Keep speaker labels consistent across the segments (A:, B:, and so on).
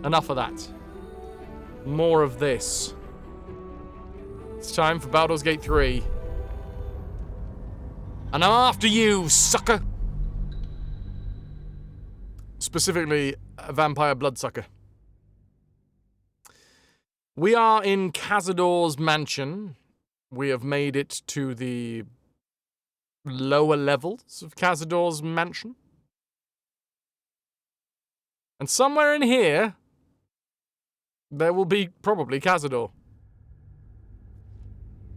A: Enough of that. More of this. It's time for Baldur's Gate 3. And I'm after you, sucker! Specifically, a vampire bloodsucker. We are in Cazador's mansion. We have made it to the lower levels of Cazador's mansion. And somewhere in here, there will be probably Cazador.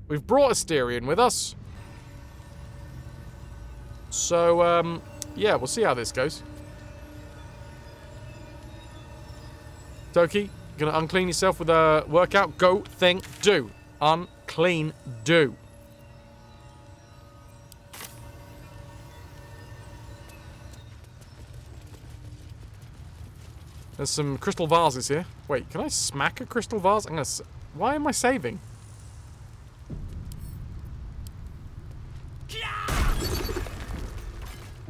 A: We've brought Asterion with us. So, yeah, we'll see how this goes. Toki, gonna unclean yourself with a workout? Go, think, do. Unclean, do. There's some crystal vases here. Wait, can I smack a crystal vase? I'm gonna... Why am I saving?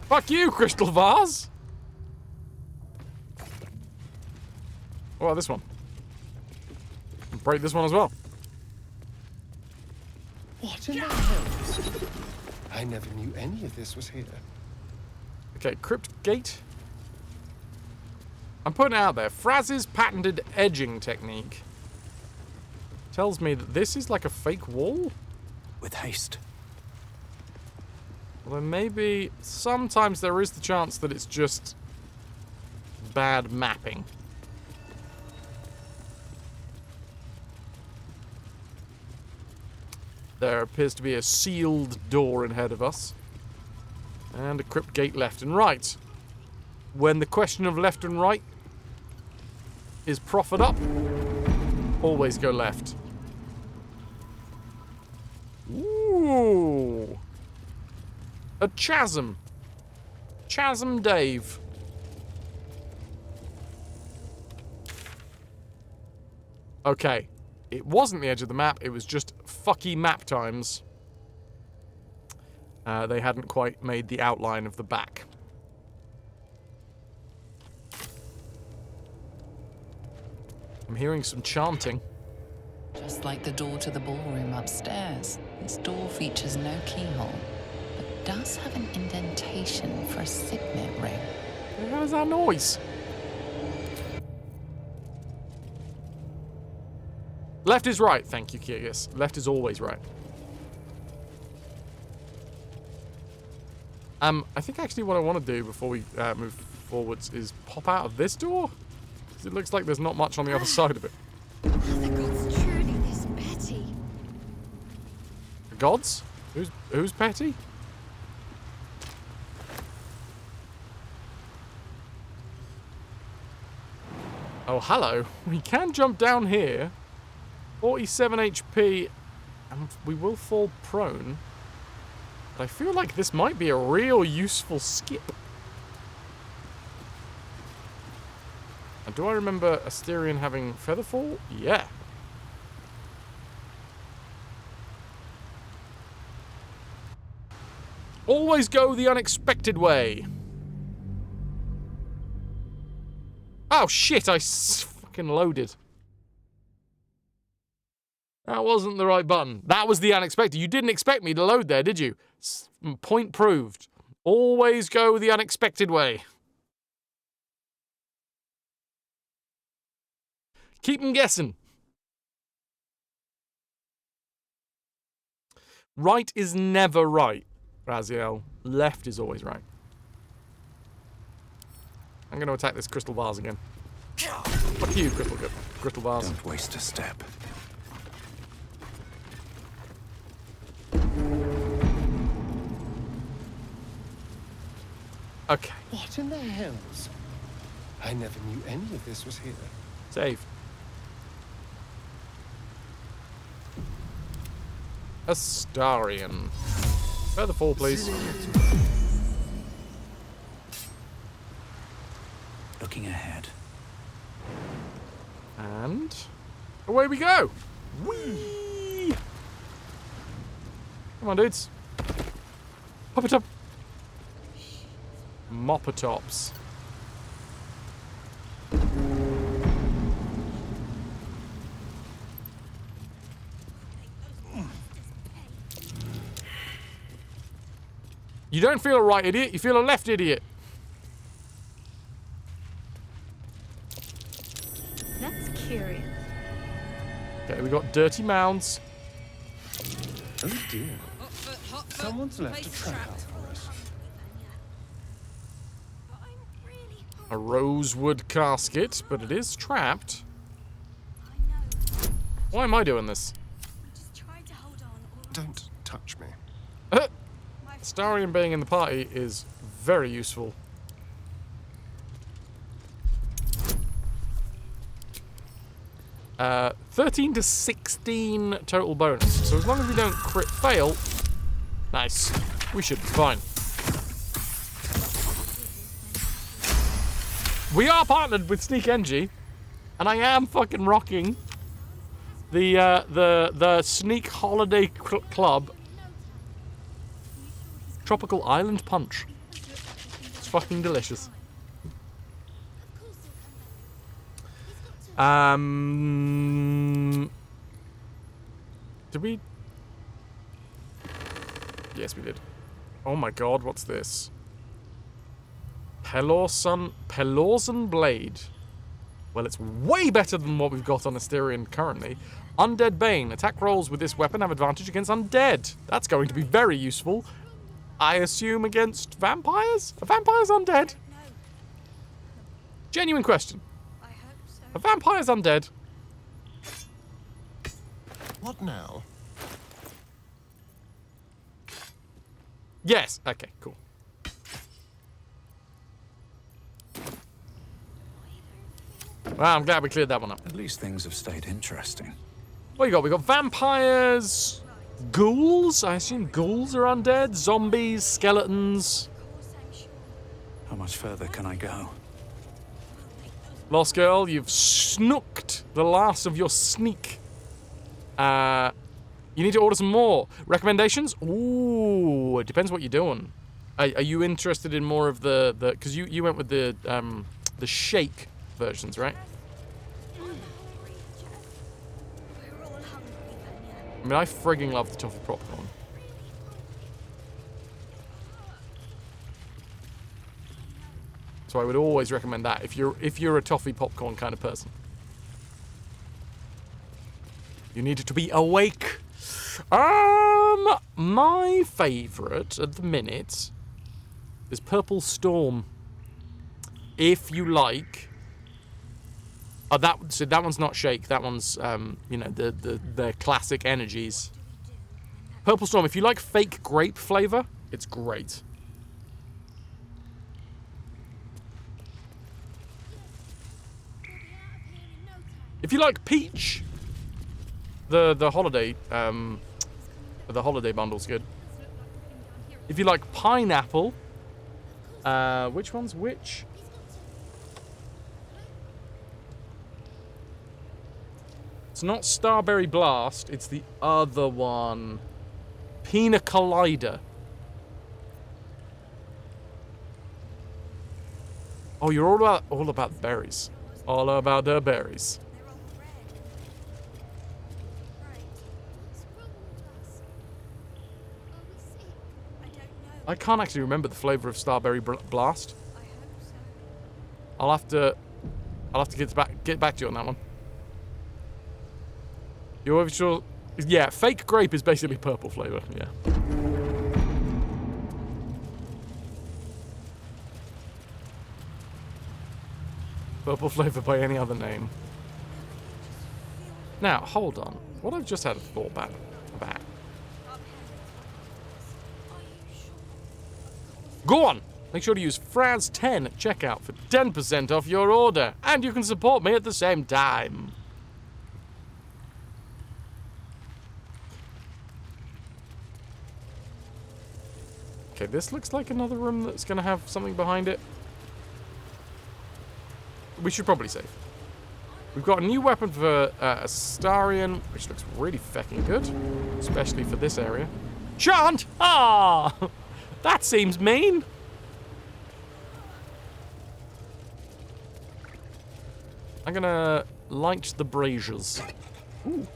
A: Fuck you, crystal vase! Oh, this one. Break this one as well.
B: What in the hell? I never knew any of this was here.
A: Okay, crypt gate. I'm putting it out there. Fraz's patented edging technique tells me that this is like a fake wall.
C: With haste.
A: Well, then maybe sometimes there is the chance that it's just bad mapping. There appears to be a sealed door ahead of us. And a crypt gate left and right. When the question of left and right is proffered up, always go left. Ooh. A chasm. Chasm Dave. Okay. It wasn't the edge of the map, it was just fucky map times. They hadn't quite made the outline of the back. I'm hearing some chanting.
D: Just like the door to the ballroom upstairs, this door features no keyhole, but does have an indentation for a signet ring.
A: What the hell is that noise? Left is right, thank you, Kyrgyz. Left is always right. I think actually what I want to do before we move forwards is pop out of this door. Because it looks like there's not much on the other side of it.
E: The gods truly this petty.
A: The gods? Who's petty? Oh, hello. We can jump down here. 47 HP, and we will fall prone. But I feel like this might be a real useful skip. And do I remember Asterion having Featherfall? Yeah. Always go the unexpected way. Oh shit, I fucking loaded. That wasn't the right button. That was the unexpected. You didn't expect me to load there, did you? Point proved. Always go the unexpected way. Keep them guessing. Right is never right, Raziel. Left is always right. I'm going to attack this crystal vase again. Fuck you, crystal vase.
C: Don't waste a step.
A: Okay.
B: What in the hells? I never knew any of this was here.
A: Save. Astarion. Further fall, please.
C: Looking ahead.
A: And away we go. Whee! Come on, dudes. Pop it up. Moppatops. You don't feel a right idiot, you feel a left idiot.
E: That's curious.
A: Okay, we got dirty mounds.
B: Oh dear. Someone's left a trap out for us.
A: A rosewood casket, but it is trapped. Why am I doing this?
B: Don't touch me.
A: Starion being in the party is very useful. Uh, 13 to 16 total bonus. So as long as we don't crit fail, nice. We should be fine. We are partnered with Sneak NG, and I am fucking rocking the Sneak Holiday Club Tropical Island Punch. It's fucking delicious. Did we? Yes, we did. Oh my god, what's this? Pelorsan Blade. Well, it's way better than what we've got on Asterion currently. Undead Bane. Attack rolls with this weapon have advantage against undead. That's going to be very useful. I assume against vampires? Are vampires undead? Genuine question. Are vampires undead?
B: What now?
A: Yes. Okay, cool. Well, I'm glad we cleared that one up.
C: At least things have stayed interesting.
A: What you got? We got vampires, ghouls. I assume ghouls are undead. Zombies, skeletons.
C: How much further can I go?
A: Lost girl, you've snooked the last of your sneak. You need to order some more. Recommendations? Ooh, it depends what you're doing. Are you interested in more of the because you went with the shake versions, right? I mean, I frigging love the toffee popcorn. So I would always recommend that if you're a toffee popcorn kind of person. You need to be awake. My favourite at the minute is Purple Storm. If you like, that one's not shake. That one's the classic energies. Purple Storm. If you like fake grape flavour, it's great. If you like peach, the holiday bundle's good. If you like pineapple, which one's which? It's not Starberry Blast, it's the other one. Pina Colada. Oh, you're all about berries. All about the berries. I can't actually remember the flavour of Starberry Blast. I'll have to get back to you on that one. You're sure? Yeah, fake grape is basically purple flavour. Yeah. Purple flavour by any other name. Now, hold on. What I've just had a thought about. Go on! Make sure to use FrasWhar at checkout for 10% off your order. And you can support me at the same time. Okay, this looks like another room that's going to have something behind it. We should probably save. We've got a new weapon for Astarion, which looks really fecking good. Especially for this area. Chant! Ah! That seems mean. I'm gonna light the braziers. Ooh.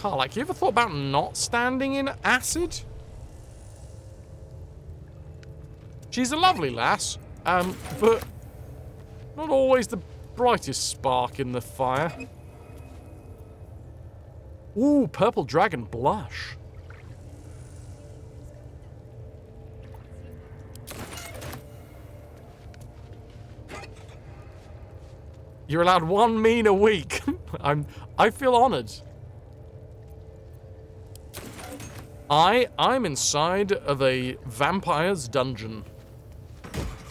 A: Karlak, you ever thought about not standing in acid? She's a lovely lass, but not always the brightest spark in the fire. Ooh, purple dragon blush. You're allowed 1 mean a week. I feel honored. I'm inside of a vampire's dungeon.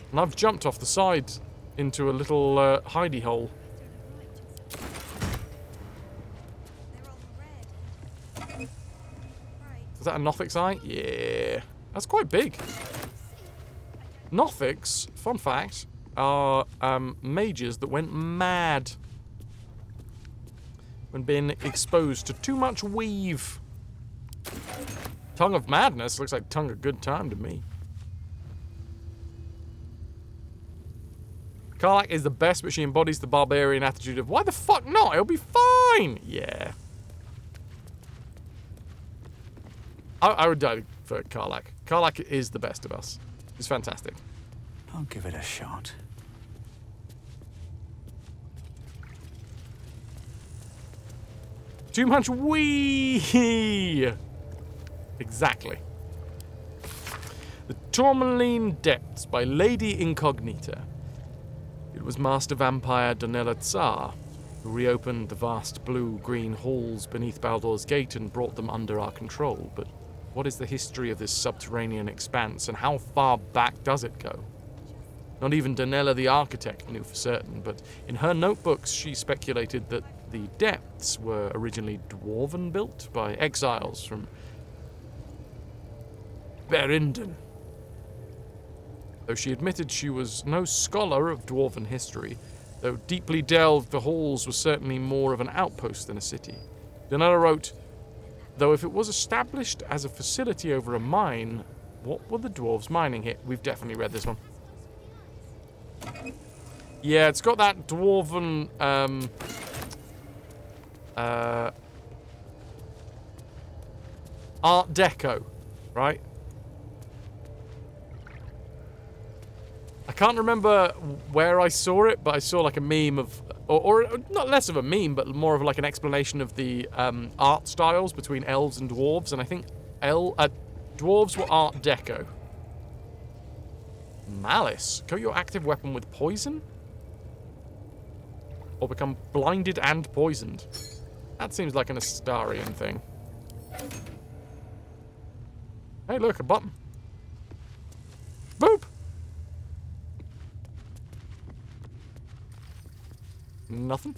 A: And I've jumped off the side into a little hidey hole. Is that a Nothic's eye? Yeah. That's quite big. Nothics, fun fact, are mages that went mad when being exposed to too much weave. Tongue of Madness looks like Tongue of Good Time to me. Karlak is the best, but she embodies the barbarian attitude of, why the fuck not? It'll be fine! Yeah. I would die for Karlak. Karlak is the best of us. He's fantastic.
C: I'll give it a shot.
A: Too much wee. Exactly. The Tourmaline Depths by Lady Incognita. It was Master Vampire Donella Tsar who reopened the vast blue-green halls beneath Baldur's Gate and brought them under our control. But what is the history of this subterranean expanse, and how far back does it go? Not even Donella the architect knew for certain, but in her notebooks she speculated that the depths were originally dwarven built by exiles from Berinden. Though she admitted she was no scholar of dwarven history, though deeply delved, the halls were certainly more of an outpost than a city. Donella wrote, though if it was established as a facility over a mine, what were the dwarves mining here? We've definitely read this one. Yeah, it's got that dwarven, Art Deco, right? I can't remember where I saw it, but I saw like a meme of, or not less of a meme, but more of like an explanation of the art styles between elves and dwarves, and I think dwarves were Art Deco. Malice. Coat your active weapon with poison? Or become blinded and poisoned? That seems like an Astarian thing. Hey, look, a button. Boop! Nothing.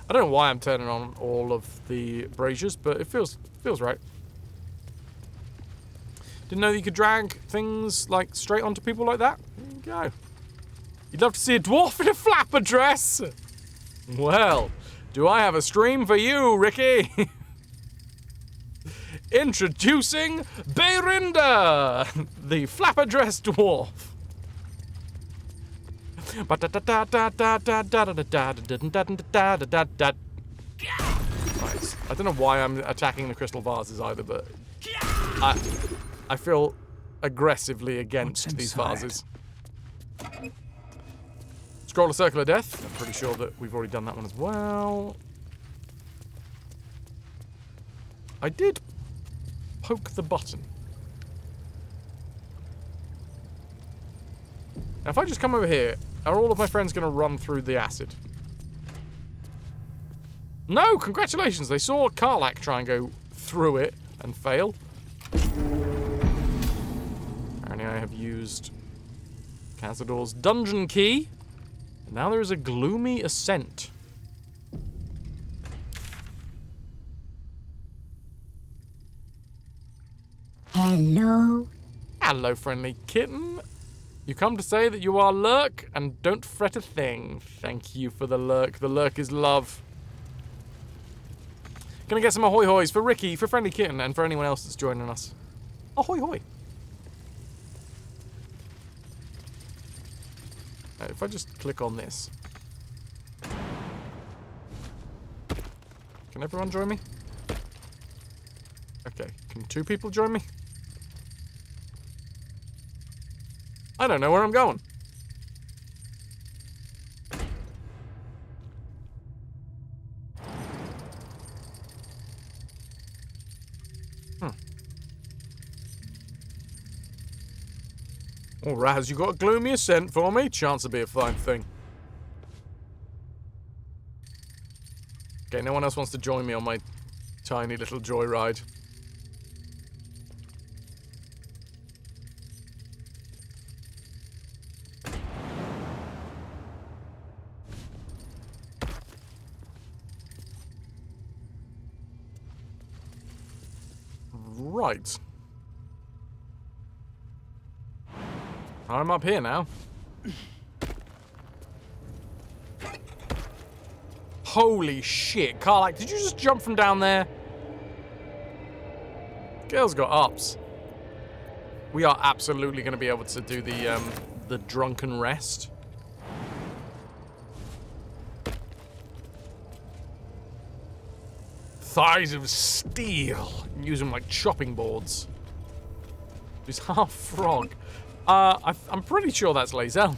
A: I don't know why I'm turning on all of the braziers, but it feels right. Didn't know that you could drag things like straight onto people like that. There you go. You'd love to see a dwarf in a flapper dress. Well, do I have a stream for you, Ricky? Introducing Berinda, the flapper dress dwarf. Right. I don't know why I'm attacking the crystal vases either, but I feel aggressively against these vases. Scroll a Circle of Death. I'm pretty sure that we've already done that one as well. I did poke the button. Now, if I just come over here, are all of my friends going to run through the acid? No, congratulations. They saw Karlak try and go through it and fail. Apparently I have used Cazador's dungeon key. And now there is a gloomy ascent.
F: Hello?
A: Hello, friendly kitten. You come to say that you are lurk, and don't fret a thing. Thank you for the lurk. The lurk is love. Gonna get some ahoy hoys for Ricky, for Friendly Kitten, and for anyone else that's joining us. Ahoy hoy. If I just click on this. Can everyone join me? Okay, can 2 people join me? I don't know where I'm going. Oh, Raz, you got a gloomy ascent for me? Chance to be a fine thing. Okay, no one else wants to join me on my tiny little joyride. Right. I'm up here now. Holy shit, Karlak, did you just jump from down there? Girl's got ups. We are absolutely going to be able to do the drunken rest. Thighs of steel. Use them like chopping boards. He's half frog. I'm pretty sure that's Lae'zel.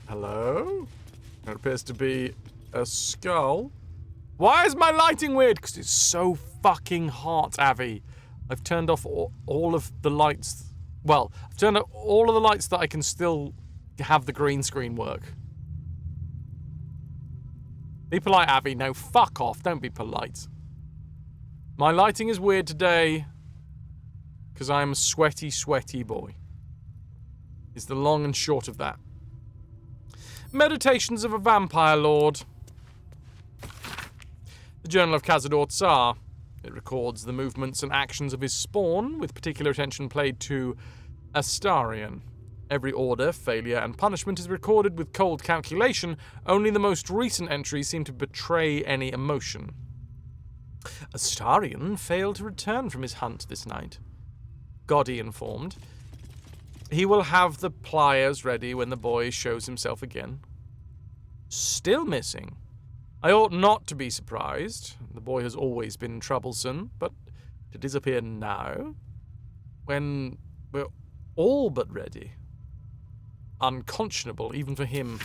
A: Hello? There appears to be a skull. Why is my lighting weird? Because it's so fucking hot, Avi. I've turned off all of the lights. Well, I've turned off all of the lights that I can still have the green screen work. Be polite, Avi. No, fuck off. Don't be polite. My lighting is weird today because I'm a sweaty, sweaty boy. Is the long and short of that. Meditations of a Vampire Lord. The Journal of Cazador Tsar. It records the movements and actions of his spawn, with particular attention paid to Astarion. Every order, failure, and punishment is recorded with cold calculation. Only the most recent entries seem to betray any emotion. Astarion failed to return from his hunt this night. Goddy informed. He will have the pliers ready when the boy shows himself again. Still missing. I ought not to be surprised. The boy has always been troublesome, but to disappear now, when we're all but ready. Unconscionable, even for him.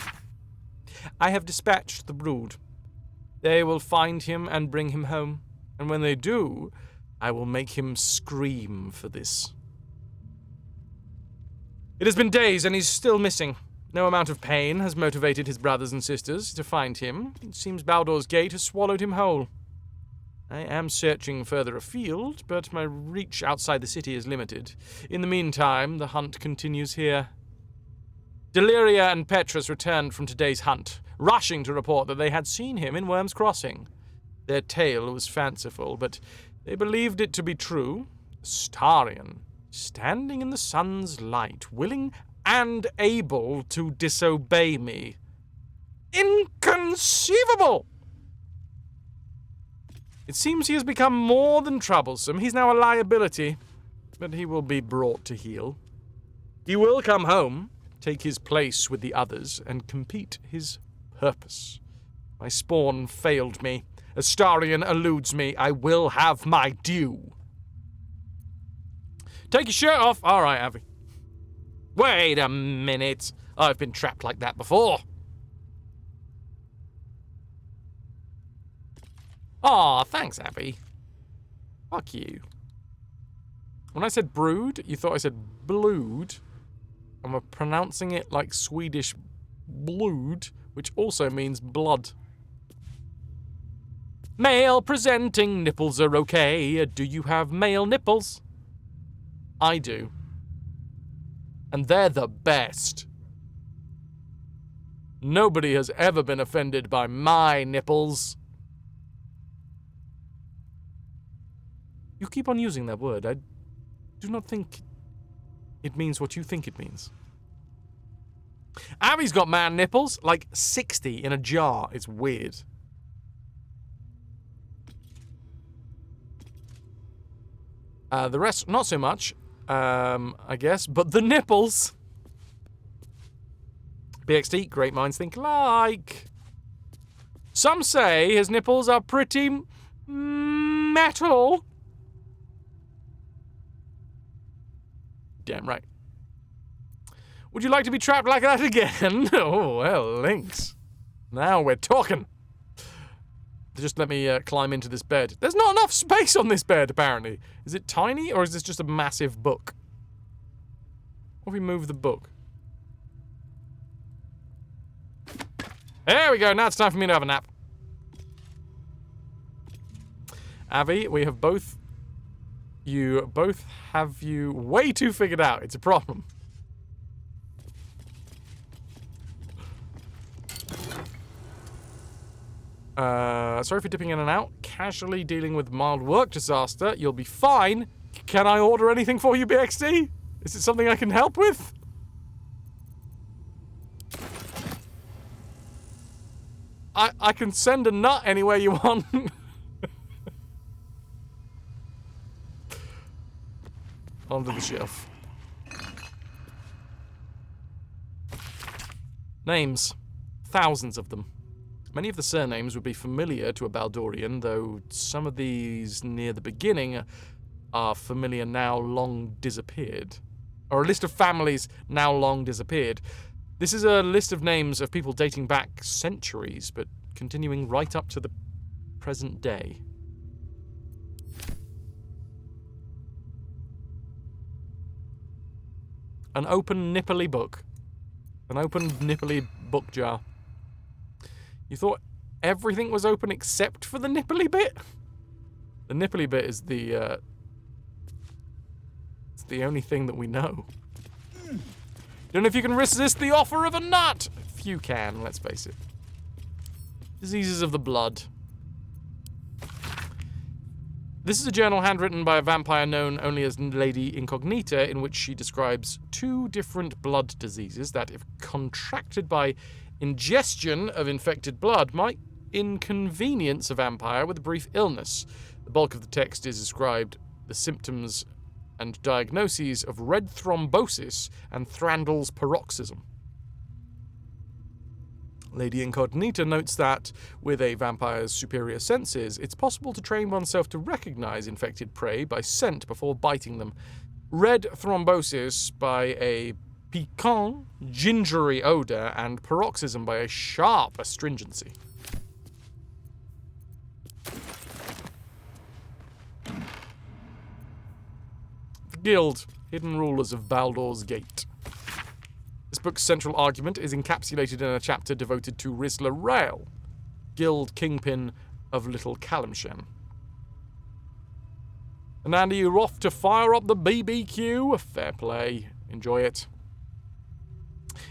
A: I have dispatched the brood. They will find him and bring him home, and when they do, I will make him scream for this. It has been days, and he's still missing. No amount of pain has motivated his brothers and sisters to find him. It seems Baldur's Gate has swallowed him whole. I am searching further afield, but my reach outside the city is limited. In the meantime, the hunt continues here. Deliria and Petrus returned from today's hunt, rushing to report that they had seen him in Worm's Crossing. Their tale was fanciful, but they believed it to be true. Astarion, standing in the sun's light, willing and able to disobey me. Inconceivable! It seems he has become more than troublesome. He's now a liability, but he will be brought to heel. He will come home, take his place with the others, and complete his purpose. My spawn failed me. Astarion eludes me. I will have my due. Take your shirt off. All right, Avi. Wait a minute. I've been trapped like that before. Aw, thanks, Abby. Fuck you. When I said brood, you thought I said blood. And we're pronouncing it like Swedish blood, which also means blood. Male presenting nipples are okay. Do you have male nipples? I do. And they're the best. Nobody has ever been offended by my nipples. You keep on using that word. I do not think it means what you think it means. Abby's got man nipples, like 60 in a jar. It's weird. The rest, not so much, I guess, but the nipples. BXT, great minds think alike. Some say his nipples are pretty metal. Damn right. Would you like to be trapped like that again? Oh, well, Lynx. Now we're talking. Just let me climb into this bed. There's not enough space on this bed, apparently. Is it tiny, or is this just a massive book? What if we move the book? There we go. Now it's time for me to have a nap. Avi, we have both... You both have you way too figured out. It's a problem. Sorry for dipping in and out. Casually dealing with mild work disaster. You'll be fine. Can I order anything for you, BXT? Is it something I can help with? I can send a nut anywhere you want. Onto the shelf. Names. Thousands of them. Many of the surnames would be familiar to a Baldurian, though some of these near the beginning are familiar now long disappeared. Or a list of families now long disappeared. This is a list of names of people dating back centuries, but continuing right up to the present day. An open nipply book. An open nipply book jar. You thought everything was open except for the nipply bit? The nipply bit is the, it's the only thing that we know. Don't know if you can resist the offer of a nut! Few can, let's face it. Diseases of the blood. This is a journal handwritten by a vampire known only as Lady Incognita, in which she describes 2 different blood diseases that, if contracted by ingestion of infected blood, might inconvenience a vampire with a brief illness. The bulk of the text is described the symptoms and diagnoses of red thrombosis and Thranduil's paroxysm. Lady Incognita notes that, with a vampire's superior senses, it's possible to train oneself to recognize infected prey by scent before biting them. Red thrombosis by a piquant, gingery odor, and paroxysm by a sharp astringency. The Guild, Hidden Rulers of Baldur's Gate. This book's central argument is encapsulated in a chapter devoted to Risla Rael, Guild Kingpin of Little Calimshan. And Andy, you're off to fire up the BBQ? Fair play. Enjoy it.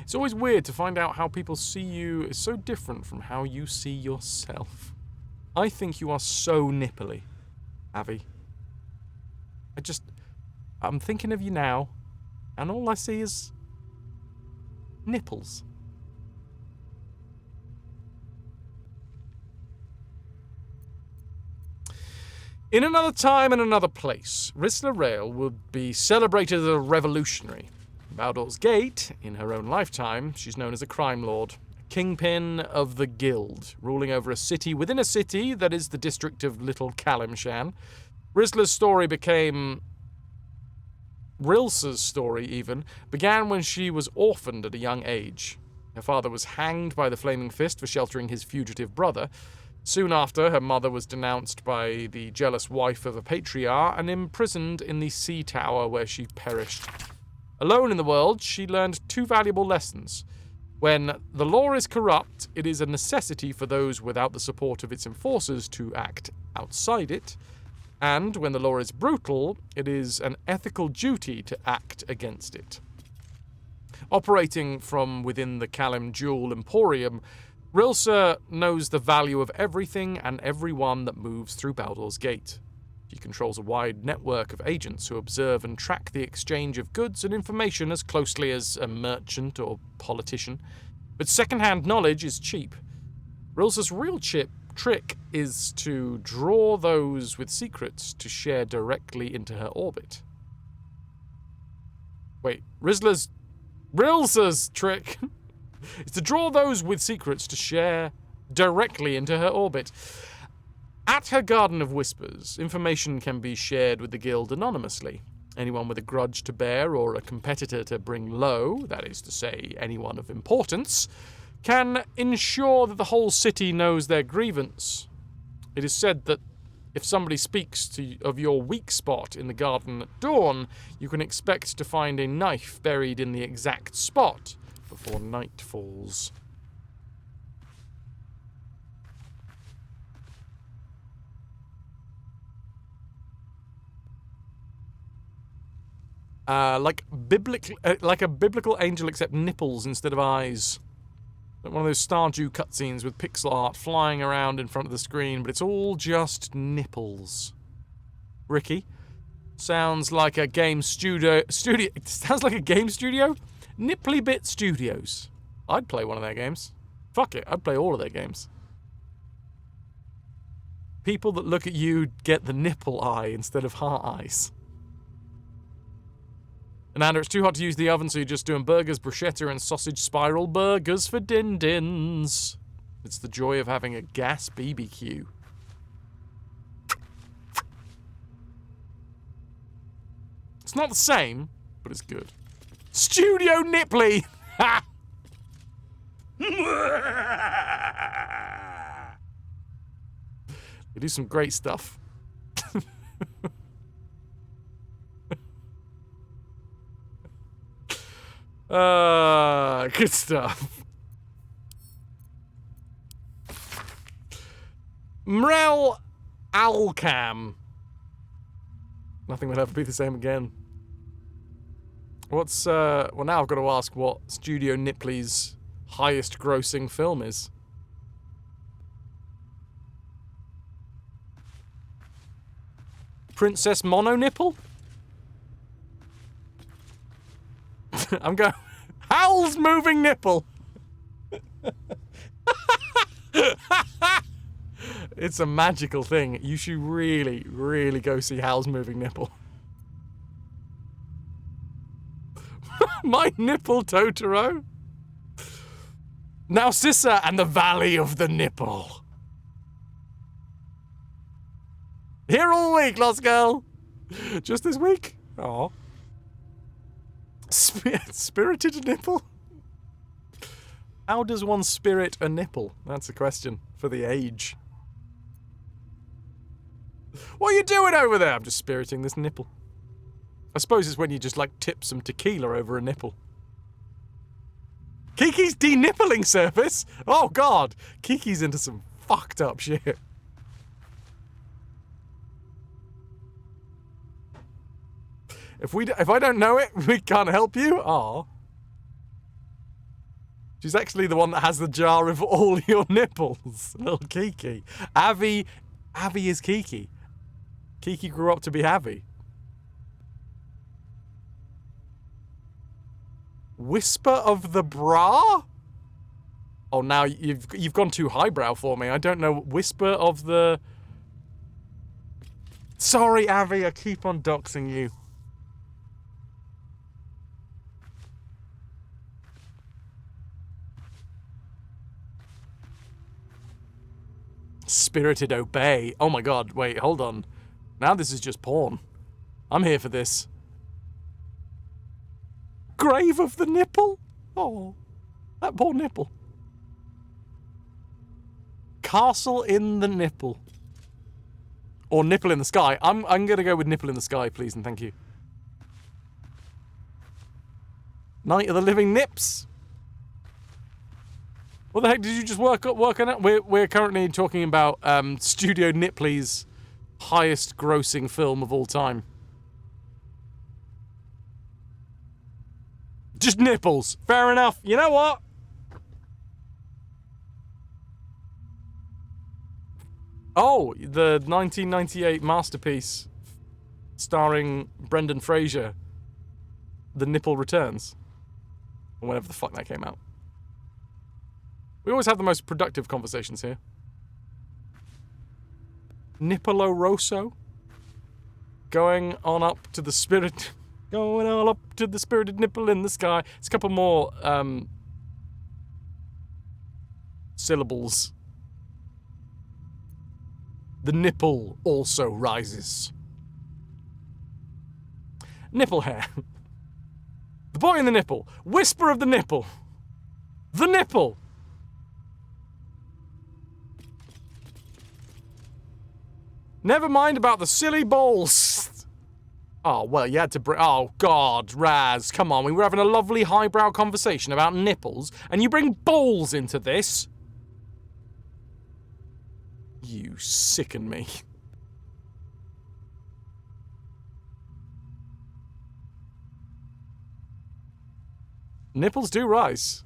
A: It's always weird to find out how people see you is so different from how you see yourself. I think you are so nipply, Avi. I'm thinking of you now, and all I see is nipples. In another time and another place, Risla Rael would be celebrated as a revolutionary. In Baldur's Gate, in her own lifetime, she's known as a crime lord, a kingpin of the Guild, ruling over a city within a city that is the district of Little Calimshan. Risla's story Rilsa's story, even, began when she was orphaned at a young age. Her father was hanged by the Flaming Fist for sheltering his fugitive brother. Soon after, her mother was denounced by the jealous wife of a patriarch and imprisoned in the sea tower where she perished. Alone in the world, she learned 2 valuable lessons. When the law is corrupt, it is a necessity for those without the support of its enforcers to act outside it. And when the law is brutal, it is an ethical duty to act against it. Operating from within the Calim Jewel Emporium, Rilsa knows the value of everything and everyone that moves through Baldur's Gate. She controls a wide network of agents who observe and track the exchange of goods and information as closely as a merchant or politician. But second-hand knowledge is cheap. Rilsa's real chip trick is to draw those with secrets to share directly into her orbit. Wait, Rilsa's trick is to draw those with secrets to share directly into her orbit. At her Garden of Whispers, information can be shared with the guild anonymously. Anyone with a grudge to bear or a competitor to bring low, that is to say, anyone of importance, can ensure that the whole city knows their grievance. It is said that if somebody speaks of your weak spot in the garden at dawn, you can expect to find a knife buried in the exact spot before night falls. Like a biblical angel, except nipples instead of eyes. Like one of those Stardew cutscenes with pixel art flying around in front of the screen, but it's all just nipples. Ricky, sounds like a game studio. Sounds like a game studio. Nipply Bit Studios. I'd play one of their games. Fuck it, I'd play all of their games. People that look at you get the nipple eye instead of heart eyes. And Andrew, it's too hot to use the oven, so you're just doing burgers, bruschetta, and sausage spiral burgers for din-dins. It's the joy of having a gas BBQ. It's not the same, but it's good. Studio Nipply! Ha! They do some great stuff. Good stuff. Mrel Alcam. Nothing will ever be the same again. What's, well, now I've got to ask what Studio Nipply's highest grossing film is. Princess Mono Nipple? I'm going... Howl's Moving Nipple! It's a magical thing. You should really, really go see Howl's Moving Nipple. My Nipple Totoro? Narcissa and the Valley of the Nipple. Here all week, Lost Girl. Just this week? Aw. Spirited nipple? How does one spirit a nipple? That's a question for the age. What are you doing over there? I'm just spiriting this nipple. I suppose it's when you just, like, tip some tequila over a nipple. Kiki's de-nippling service? Oh, God. Kiki's into some fucked up shit. If I don't know it, we can't help you? Aw. She's actually the one that has the jar of all your nipples. Little Kiki. Avi is Kiki. Kiki grew up to be Avi. Whisper of the Bra? Oh, now you've gone too highbrow for me. I don't know. Whisper of the... Sorry, Avi, I keep on doxing you. Spirited Obey. Oh my god, wait, hold on. Now this is just porn. I'm here for this. Grave of the Nipple? Oh, that poor nipple. Castle in the Nipple. Or Nipple in the Sky. I'm gonna go with Nipple in the Sky, please and thank you. Night of the Living Nips. What the heck did you just work on it? We're currently talking about Studio Nipply's highest grossing film of all time. Just nipples. Fair enough. You know what? Oh, the 1998 masterpiece starring Brendan Fraser, The Nipple Returns. Or whenever the fuck that came out. We always have the most productive conversations here. Nippoloroso. Going on up to the spirit... Going all up to the spirited nipple in the sky. It's a couple more syllables. The nipple also rises. Nipple hair. The boy in the nipple. Whisper of the nipple. The nipple. Never mind about the silly balls. Oh, well, you had to bring... Oh, God, Raz, come on. We were having a lovely highbrow conversation about nipples, and you bring balls into this? You sicken me. Nipples do rise.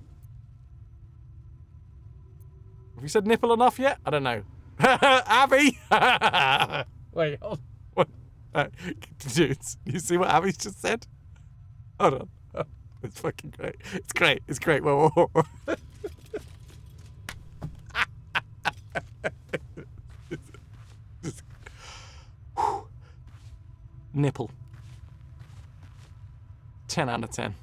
A: Have you said nipple enough yet? I don't know. Abby! Wait, hold on. Dude, you see what Abby's just said? Hold on. Oh, it's fucking great. It's great. It's great. Whoa, whoa, whoa. Nipple. 10 out of 10.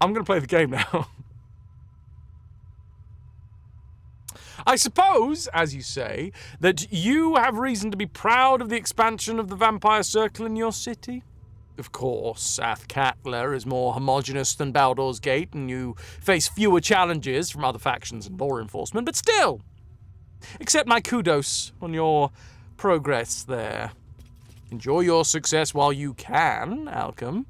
A: I'm going to play the game now. I suppose, as you say, that you have reason to be proud of the expansion of the vampire circle in your city. Of course, Athkatla is more homogenous than Baldur's Gate, and you face fewer challenges from other factions and law enforcement, but still, accept my kudos on your progress there. Enjoy your success while you can, Alchem.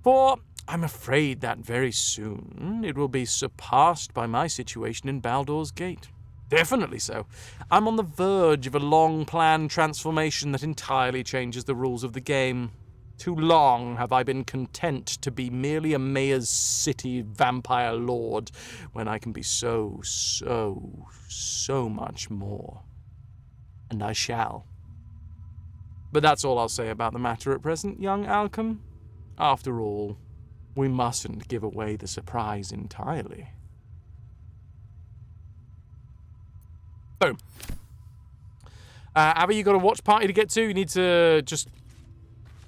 A: For I'm afraid that very soon it will be surpassed by my situation in Baldur's Gate. Definitely so. I'm on the verge of a long-planned transformation that entirely changes the rules of the game. Too long have I been content to be merely a Mayor's City vampire lord, when I can be so much more. And I shall. But that's all I'll say about the matter at present, young Alchem. After all, we mustn't give away the surprise entirely. Boom. Abby, you got a watch party to get to? You need to just...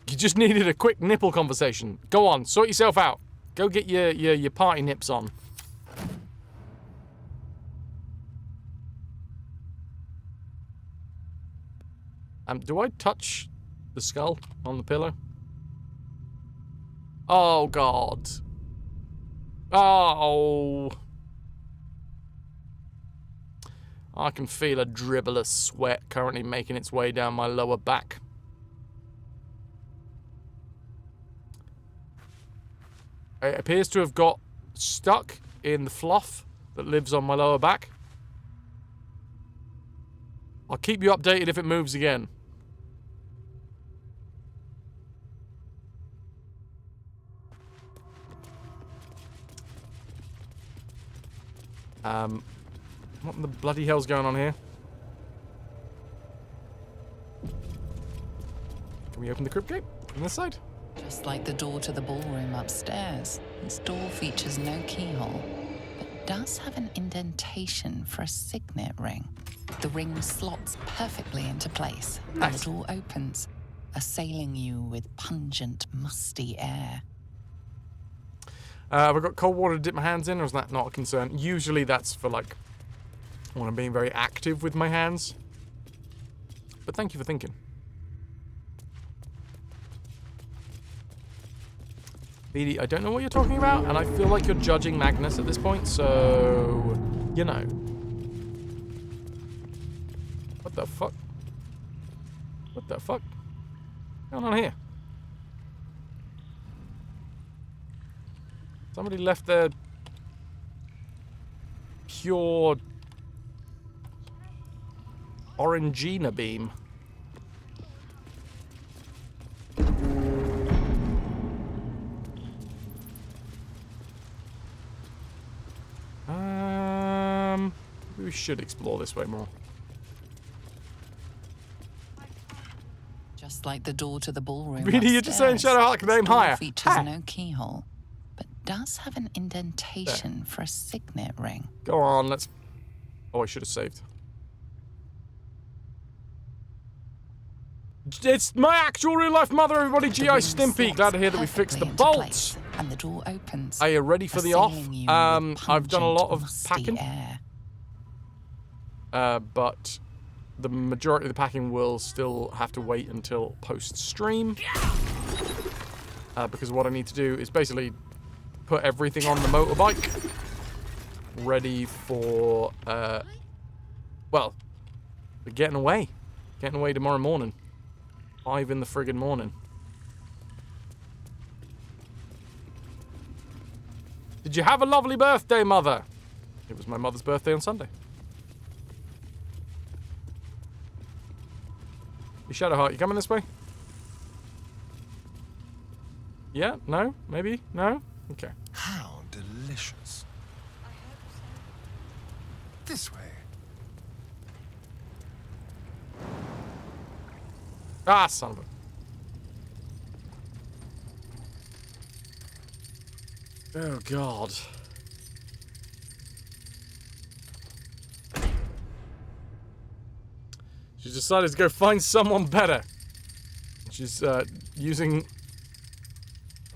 A: You just needed a quick nipple conversation. Go on, sort yourself out. Go get your party nips on. Do I touch the skull on the pillow? Oh, God. Oh. I can feel a dribble of sweat currently making its way down my lower back. It appears to have got stuck in the fluff that lives on my lower back. I'll keep you updated if it moves again. What the bloody hell's going on here? Can we open the crypt gate on this side?
D: Just like the door to the ballroom upstairs, this door features no keyhole, but does have an indentation for a signet ring. The ring slots perfectly into place, and
A: Nice.
D: the door opens, assailing you with pungent, musty air.
A: Have I got cold water to dip my hands in, or is that not a concern? Usually that's for, like, when I'm being very active with my hands. But thank you for thinking. Edie, I don't know what you're talking about, and I feel like you're judging Magnus at this point, so... You know. What the fuck? What the fuck? What's going on here? Somebody left their pure Orangina beam. We should explore this way more.
D: Just like the door to the ballroom
A: Really, you're just saying
D: upstairs,
A: Shadowheart can aim
D: this door
A: higher?
D: features
A: Ha!
D: no keyhole, but does have an indentation for a signet ring.
A: Go on, let's... Oh, I should have saved. It's my actual real-life mother, everybody. G.I. Stimpy. Glad to hear that we fixed the bolts.
D: And the door opens.
A: Are you ready for the off? I've done a lot of packing. But the majority of the packing will still have to wait until post-stream. Because what I need to do is basically put everything on the motorbike. Ready for, well, we're getting away. Getting away tomorrow morning. 5 in the friggin' morning. Did you have a lovely birthday, Mother? It was my mother's birthday on Sunday. You Shadowheart, you coming this way? Yeah? No? Maybe? No? Okay.
B: How delicious. This way.
A: Ah, son of a... Oh, God. She's decided to go find someone better. She's using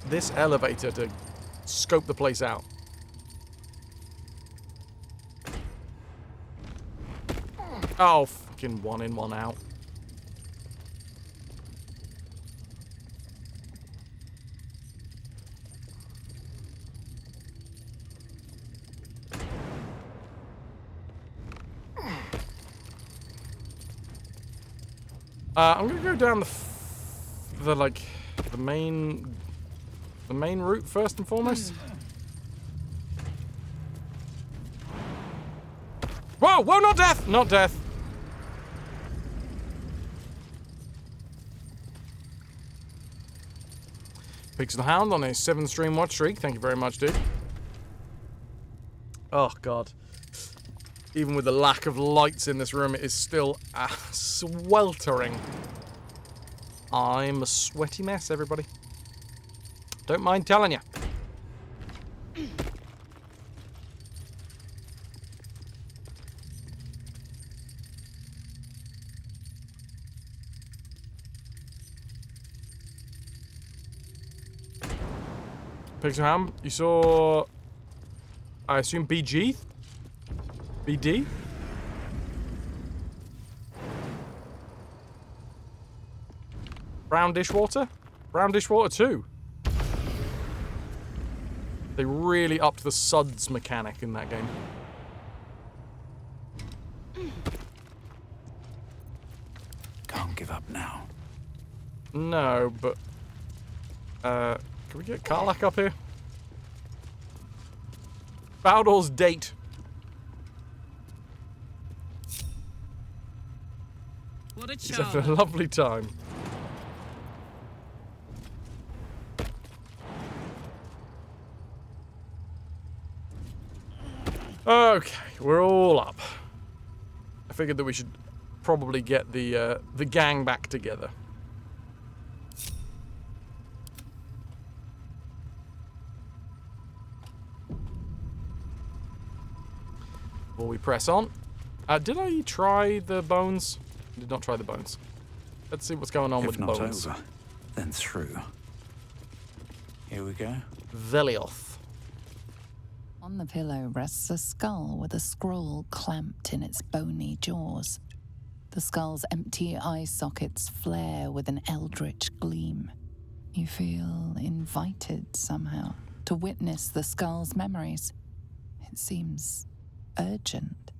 A: this elevator to scope the place out. Oh, fucking one in, one out. I'm gonna go down the main route first and foremost. Whoa! Whoa! Not death! Not death! Pixel Hound on a 7-stream watch streak. Thank you very much, dude. Oh, God. Even with the lack of lights in this room, it is still sweltering. I'm a sweaty mess, everybody. Don't mind telling you. Pixel Ham, you saw, I assume, BG? BD? Brown dishwater? Brown dishwater too. They really upped the suds mechanic in that game.
C: Can't give up now.
A: No, but... can we get Karlak up here? Baldur's date.
G: What a
A: He's having a lovely time. Okay, we're all up. I figured that we should probably get the gang back together. Before we press on. Did I try the bones? I did not try the bones. Let's see what's going on with the bones.
C: If not over, then through. Here we go.
A: Velioth.
D: On the pillow rests a skull with a scroll clamped in its bony jaws. The skull's empty eye sockets flare with an eldritch gleam. You feel invited somehow to witness the skull's memories. It seems urgent.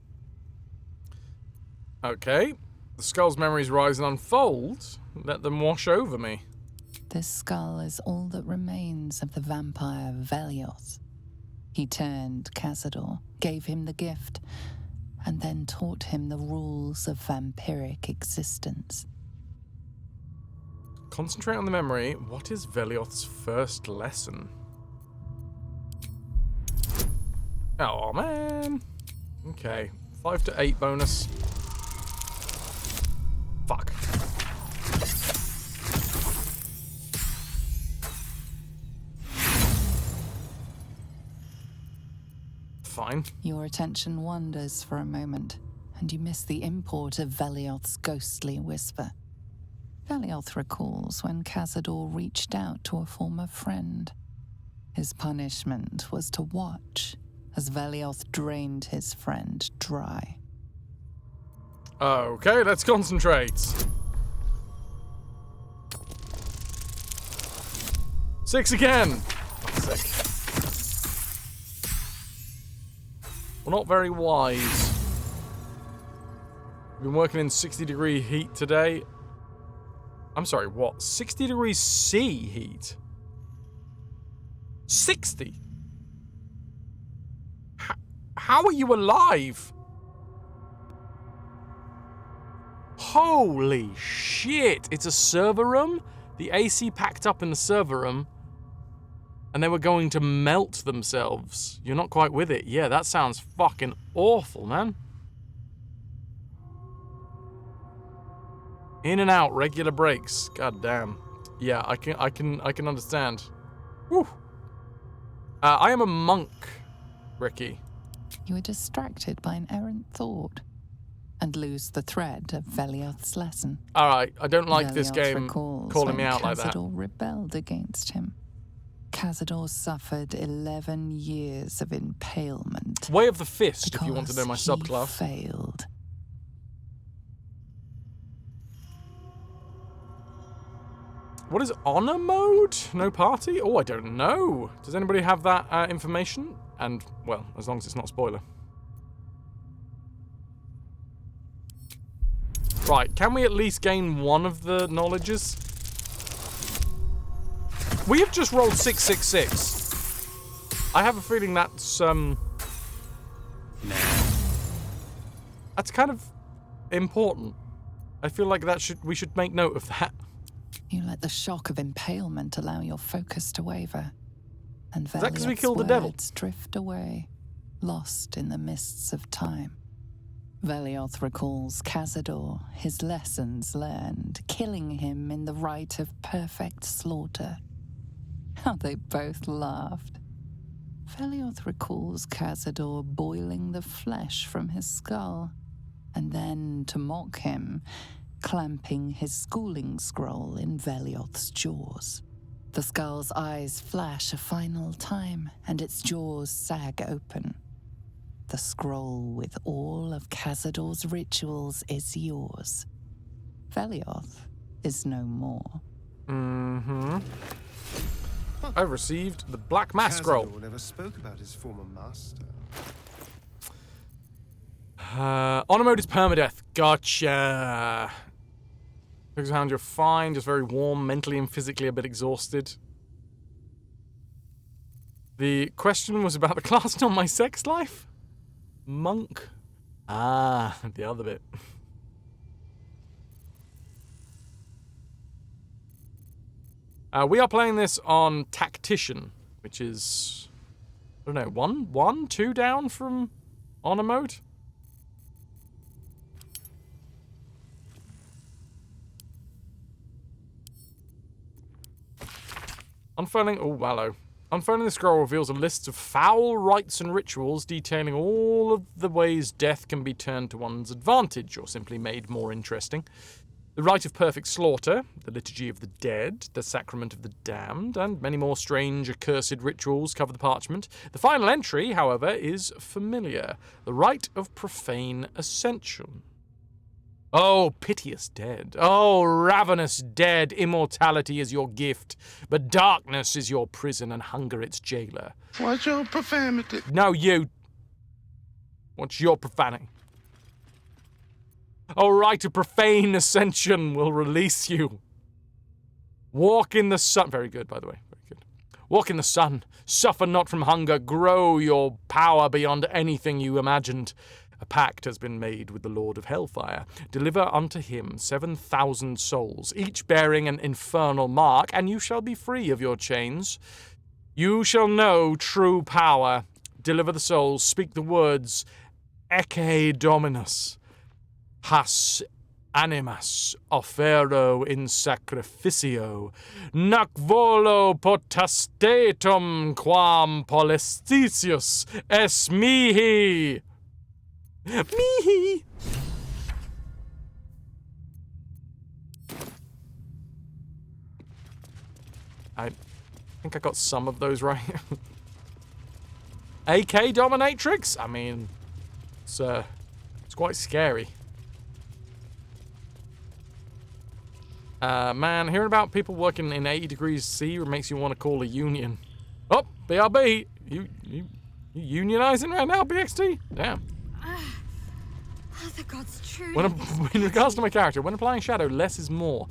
A: Okay. The skull's memories rise and unfold. Let them wash over me.
D: This skull is all that remains of the vampire Velioth. He turned Cazador, gave him the gift, and then taught him the rules of vampiric existence.
A: Concentrate on the memory. What is Velioth's first lesson? Oh, man. Okay. 5 to 8 bonus. Fuck. fine.
D: Your attention wanders for a moment, and you miss the import of Velioth's ghostly whisper. Velioth recalls when Cazador reached out to a former friend. His punishment was to watch as Velioth drained his friend dry.
A: Okay, let's concentrate. 6 again! Fuck's sake. We're not very wise. We've been working in 60-degree heat today. I'm sorry, what? 60 degrees C heat? 60? How are you alive? Holy shit! It's a server room? The AC packed up in the server room, and they were going to melt themselves. You're not quite with it. Yeah, that sounds fucking awful, man. In and out, regular breaks. God damn. Yeah, I can understand. Whew. I am a monk, Ricky.
D: You are distracted by an errant thought and lose the thread of Velioth's lesson.
A: Alright, I don't like this
D: Velioth
A: game
D: recalls
A: calling
D: when
A: me out like that.
D: Cazador rebelled against him. Cazador suffered 11 years of impalement.
A: Way of the Fist, if you want to know my
D: because he
A: subclass.
D: failed.
A: What is honor mode? No party? Oh, I don't know. Does anybody have that information? And, well, as long as it's not spoiler. Right, can we at least gain one of the knowledges? We have just rolled 666. I have a feeling that's, that's kind of important. I feel like we should make note of that.
D: You let the shock of impalement allow your focus to waver, and
A: Is that 'cause we
D: Velioth's
A: killed the devil?
D: words drift away, lost in the mists of time. Velioth recalls Cazador, his lessons learned, killing him in the rite of perfect slaughter. How they both laughed. Velioth recalls Cazador boiling the flesh from his skull, and then, to mock him, clamping his schooling scroll in Velioth's jaws. The skull's eyes flash a final time, and its jaws sag open. The scroll with all of Cazador's rituals is yours. Velioth is no more.
A: Mm-hmm. I've received the Black Mass Scroll.
B: Cazador never spoke about his former master.
A: Honor mode is permadeath. Gotcha. Focus around, you're fine, just very warm, mentally and physically a bit exhausted. The question was about the class, not my sex life? Monk. Ah, the other bit. We are playing this on Tactician, which is, I don't know, two down from honor mode? Unfurling, oh, hello. Unfurling the scroll reveals a list of foul rites and rituals detailing all of the ways death can be turned to one's advantage, or simply made more interesting. The rite of perfect slaughter, the liturgy of the dead, the sacrament of the damned, and many more strange, accursed rituals cover the parchment. The final entry, however, is familiar. The rite of profane ascension. Oh, piteous dead. Oh, ravenous dead, immortality is your gift, but darkness is your prison and hunger its jailer.
G: What's your profanity?
A: No, you. What's your profanity? Oh, right, a profane ascension will release you. Walk in the sun. Very good, by the way. Very good. Walk in the sun. Suffer not from hunger. Grow your power beyond anything you imagined. A pact has been made with the Lord of Hellfire. Deliver unto him 7,000 souls, each bearing an infernal mark, and you shall be free of your chains. You shall know true power. Deliver the souls, speak the words, Ecce Dominus, Has animas offero in sacrificio, nac volo potestatum quam polestitius es mihi. Mihi. I think I got some of those right. AK dominatrix? I mean, it's quite scary. Man, hearing about people working in 80 degrees C makes you want to call a union. Oh, BRB, you unionizing right now, BXT? Damn.
E: Oh, the gods truly.
A: In regards to my character, when applying shadow, less is more.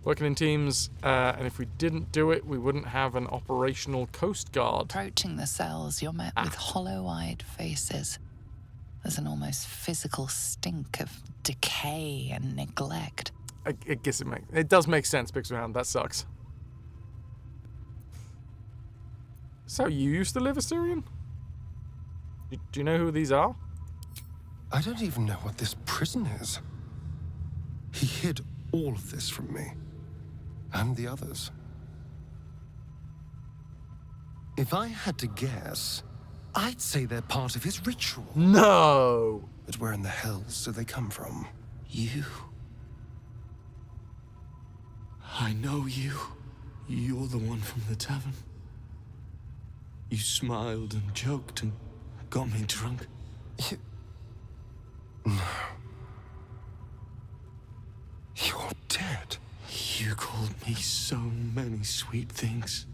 A: Working in teams, and if we didn't do it, we wouldn't have an operational coast guard.
D: Approaching the cells, you're met with hollow-eyed faces. There's an almost physical stink of decay and neglect.
A: I guess it does make sense, Pixelhound. That sucks. So you used to live Assyrian? Do you know who these are?
B: I don't even know what this prison is. He hid all of this from me. And the others. If I had to guess, I'd say they're part of his ritual.
A: No!
B: But where in the hell do they come from?
H: You. I know you. You're the one from the tavern. You smiled and joked and got me drunk.
B: No. You're dead.
H: You called me so many sweet things.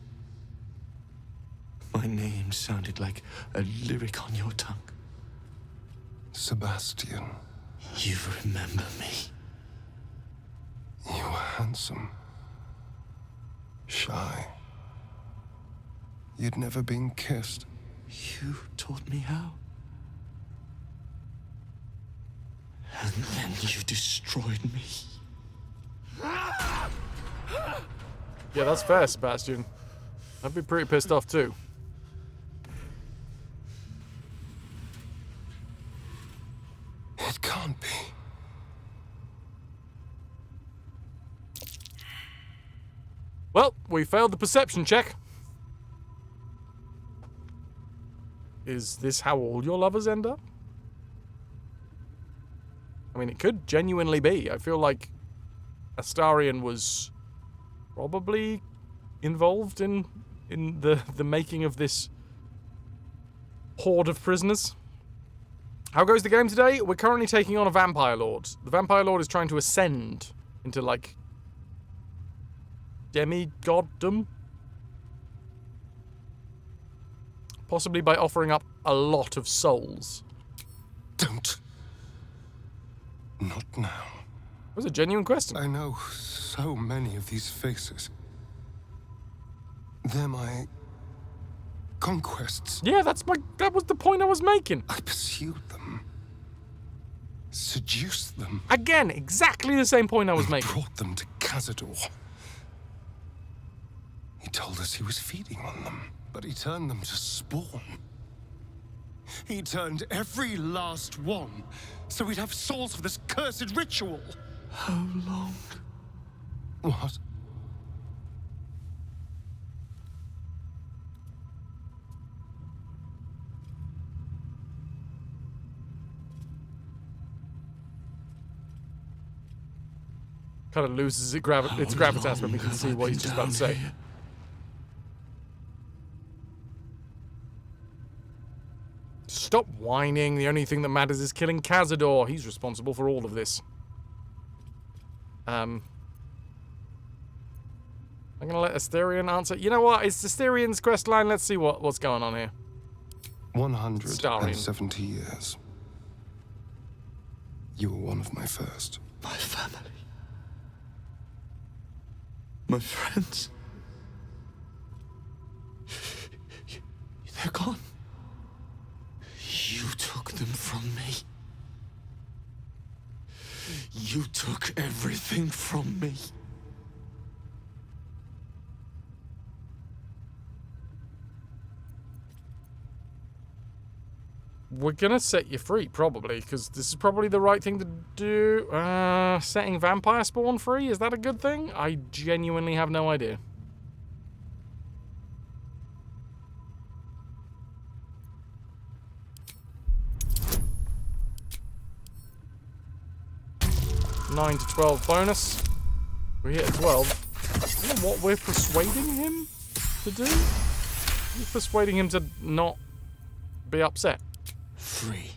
H: My name sounded like a lyric on your tongue.
B: Sebastian.
H: You remember me.
B: You were handsome. Shy. You'd never been kissed.
H: You taught me how. And then you destroyed me.
A: Yeah, that's fair, Sebastian. I'd be pretty pissed off too.
B: It can't be.
A: Well, we failed the perception check. Is this how all your lovers end up? I mean, it could genuinely be. I feel like Astarion was probably involved in the making of this horde of prisoners. How goes the game today? We're currently taking on a Vampire Lord. The Vampire Lord is trying to ascend into, like, demigoddom? Possibly by offering up a lot of souls.
B: Don't. Not now.
A: That was a genuine question.
B: I know so many of these faces. They're my conquests.
A: Yeah, that was the point I was making.
B: I pursued them. Seduced them.
A: Again, exactly the same point I was making.
B: Brought them to Cazador. He told us he was feeding on them, but he turned them to spawn. He turned every last one, so we'd have souls for this cursed ritual.
H: How long?
B: What?
A: Kind of loses its gravitas when we can see what he's just about to say.
H: Here?
A: Stop whining. The only thing that matters is killing Cazador. He's responsible for all of this. I'm gonna let Astarion answer. You know what? It's Astarion's quest line. Let's see what's going on here.
B: 170 years. You were one of my first.
H: My family. My friends. They're gone. You took them from me. You took everything from me.
A: We're gonna set you free, probably, because this is probably the right thing to do. Setting vampire spawn free, is that a good thing? I genuinely have no idea. $9 to 12 bonus. We're here at 12. I don't know what we're persuading him to do. We're persuading him to not be upset.
H: Free.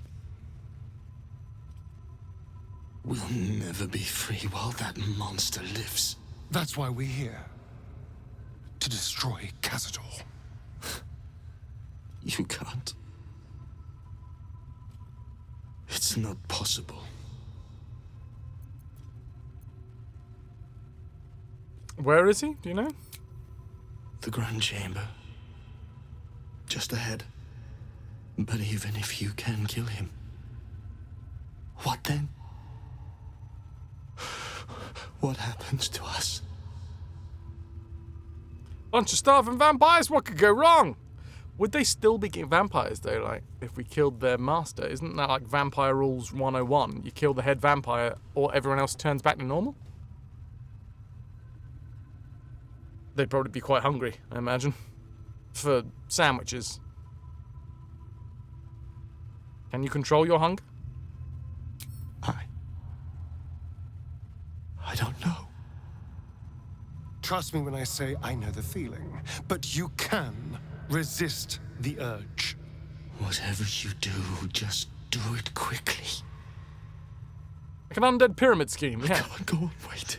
H: We'll never be free while that monster lives.
B: That's why we're here. To destroy Cazador.
H: You can't. It's not possible.
A: Where is he? Do you know?
H: The Grand Chamber. Just ahead. But even if you can kill him, what then? What happens to us?
A: Bunch of starving vampires, what could go wrong? Would they still be vampires, though, like, if we killed their master? Isn't that like Vampire Rules 101? You kill the head vampire, or everyone else turns back to normal? They'd probably be quite hungry, I imagine. For sandwiches. Can you control your hunger?
H: I don't know.
B: Trust me when I say I know the feeling. But you can resist the urge.
H: Whatever you do, just do it quickly.
A: Like an undead pyramid scheme, yeah.
H: Come on, go and wait.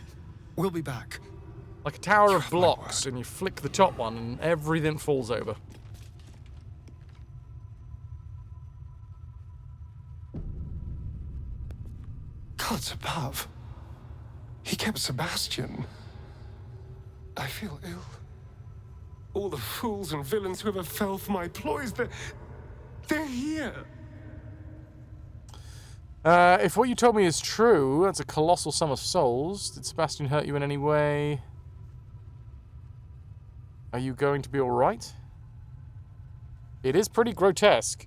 B: We'll be back.
A: Like a tower
B: You
A: of
B: have my
A: blocks,
B: word.
A: and you flick the top one, and everything falls over.
B: Gods above. He kept Sebastian. I feel ill. All the fools and villains who ever fell for my ploys, they're here.
A: If what you told me is true, that's a colossal sum of souls. Did Sebastian hurt you in any way? Are you going to be alright? It is pretty grotesque.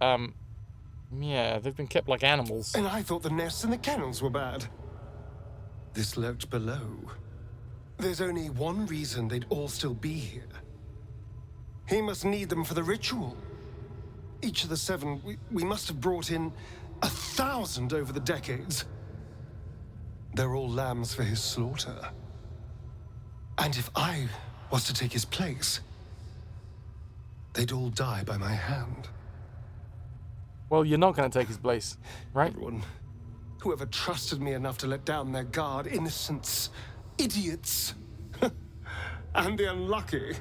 A: Yeah, they've been kept like animals.
B: And I thought the nests and the kennels were bad. This lurked below. There's only one reason they'd all still be here. He must need them for the ritual. Each of the 7, we must have brought in 1,000 over the decades. They're all lambs for his slaughter. And if I was to take his place, they'd all die by my hand.
A: Well, you're not going to take his place, right?
B: Everyone, whoever trusted me enough to let down their guard, innocents, idiots, and the unlucky.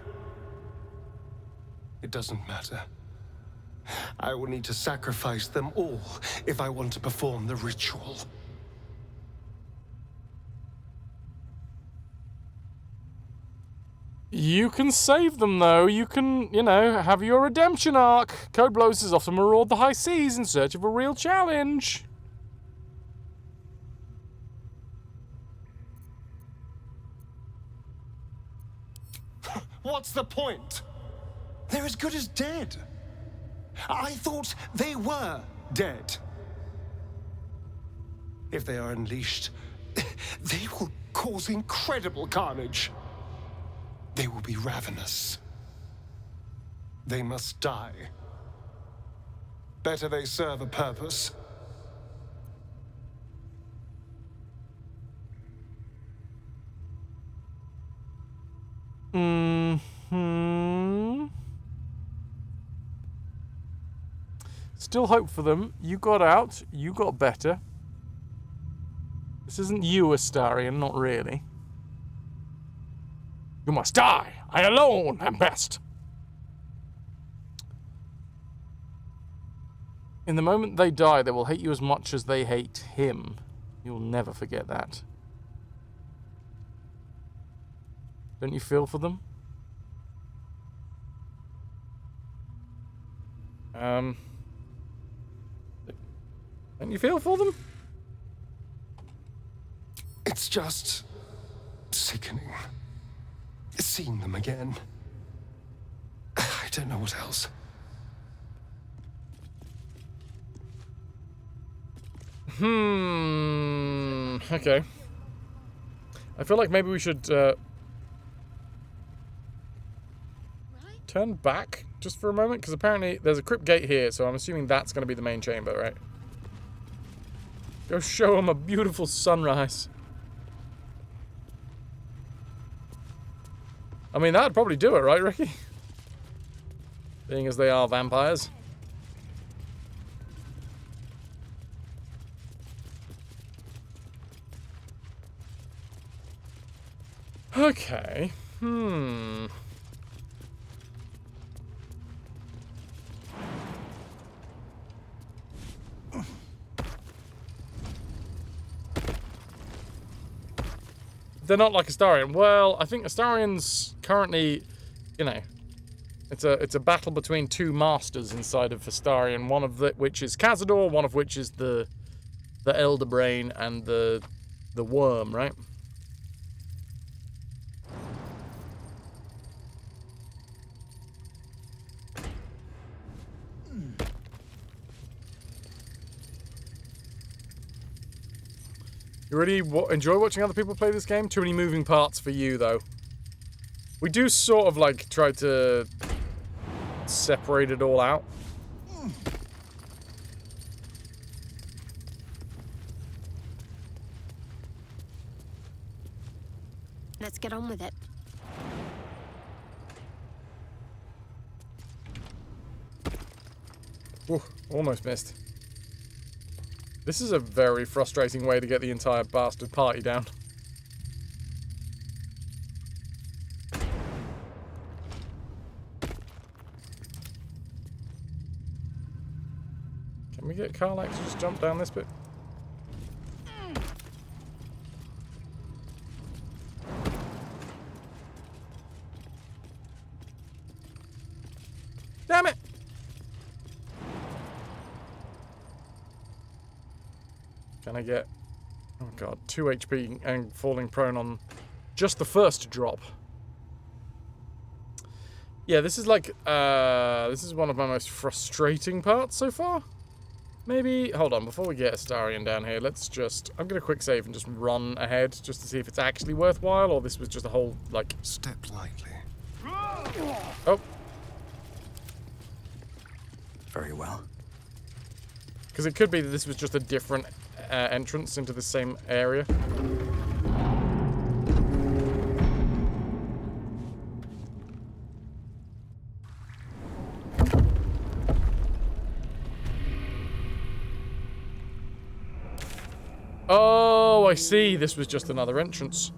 B: It doesn't matter. I will need to sacrifice them all if I want to perform the ritual.
A: You can save them, though. You can, have your redemption arc. Code Blows is often maraud the high seas in search of a real challenge.
B: What's the point? They're as good as dead. I thought they were dead. If they are unleashed, they will cause incredible carnage. They will be ravenous. They must die. Better they serve a purpose.
A: Still hope for them. You got out. You got better. This isn't you, Astarion, not really. You must die. I alone am best. In the moment they die, they will hate you as much as they hate him. You'll never forget that. Don't you feel for them? Don't you feel for them?
B: It's just sickening. Seeing them again. I don't know what else.
A: Okay. I feel like maybe we should turn back just for a moment, because apparently there's a crypt gate here, so I'm assuming that's going to be the main chamber, right? Go show them a beautiful sunrise. I mean, that'd probably do it, right, Ricky? Being as they are vampires. Okay. They're not like Astarion. Well, I think Astarion's currently, you know, it's a battle between two masters inside of Astarion. One of which is Cazador, one of which is the Elder Brain and the Worm, right? You really enjoy watching other people play this game? Too many moving parts for you, though. We do sort of, like, try to separate it all out.
E: Let's get on with it.
A: Ooh, almost missed. This is a very frustrating way to get the entire bastard party down. Can we get Karlak to just jump down this bit? Damn it! Can I get... Oh god, 2 HP and falling prone on just the first drop. Yeah, this is like, this is one of my most frustrating parts so far. Maybe, hold on, before we get Astarion down here, let's just... I'm gonna quick save and just run ahead, just to see if it's actually worthwhile, or this was just a whole, like...
B: Step lightly.
A: Oh.
C: Very well.
A: Because it could be that this was just a different entrance into the same area. Oh, I see. This was just another entrance.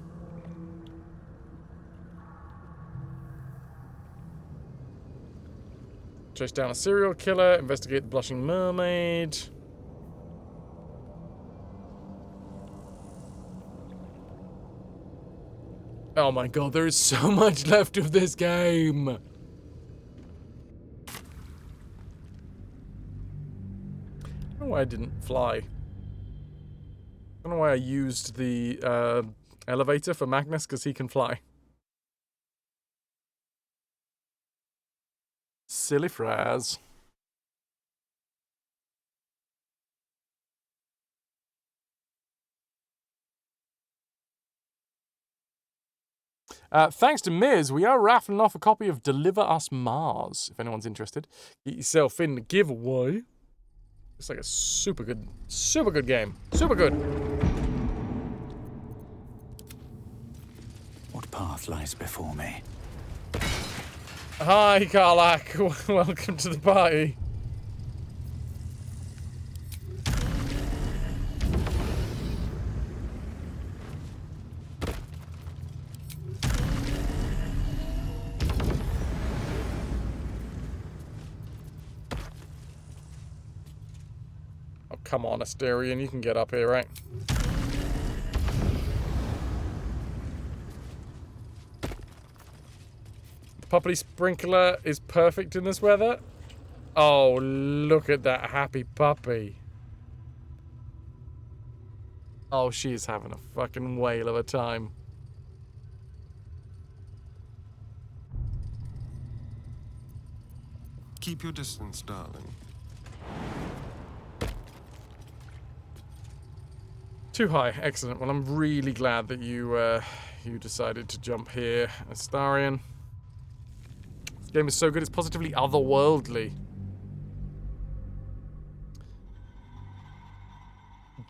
A: Chase down a serial killer, investigate the Blushing Mermaid. Oh my god, there is so much left of this game! I don't know why I didn't fly. I don't know why I used the elevator for Magnus, because he can fly. Silly Fraz. Thanks to Miz, we are raffling off a copy of Deliver Us Mars, if anyone's interested. Get yourself in the giveaway. It's like a super good game. Super good.
C: What path lies before me?
A: Hi, Karlak. Welcome to the party. Oh, come on, Astarion. You can get up here, right? Puppy sprinkler is perfect in this weather. Oh, look at that happy puppy. Oh, she's having a fucking whale of a time.
B: Keep your distance, darling.
A: Too high. Excellent. Well, I'm really glad that you decided to jump here, Astarion. This game is so good, it's positively otherworldly.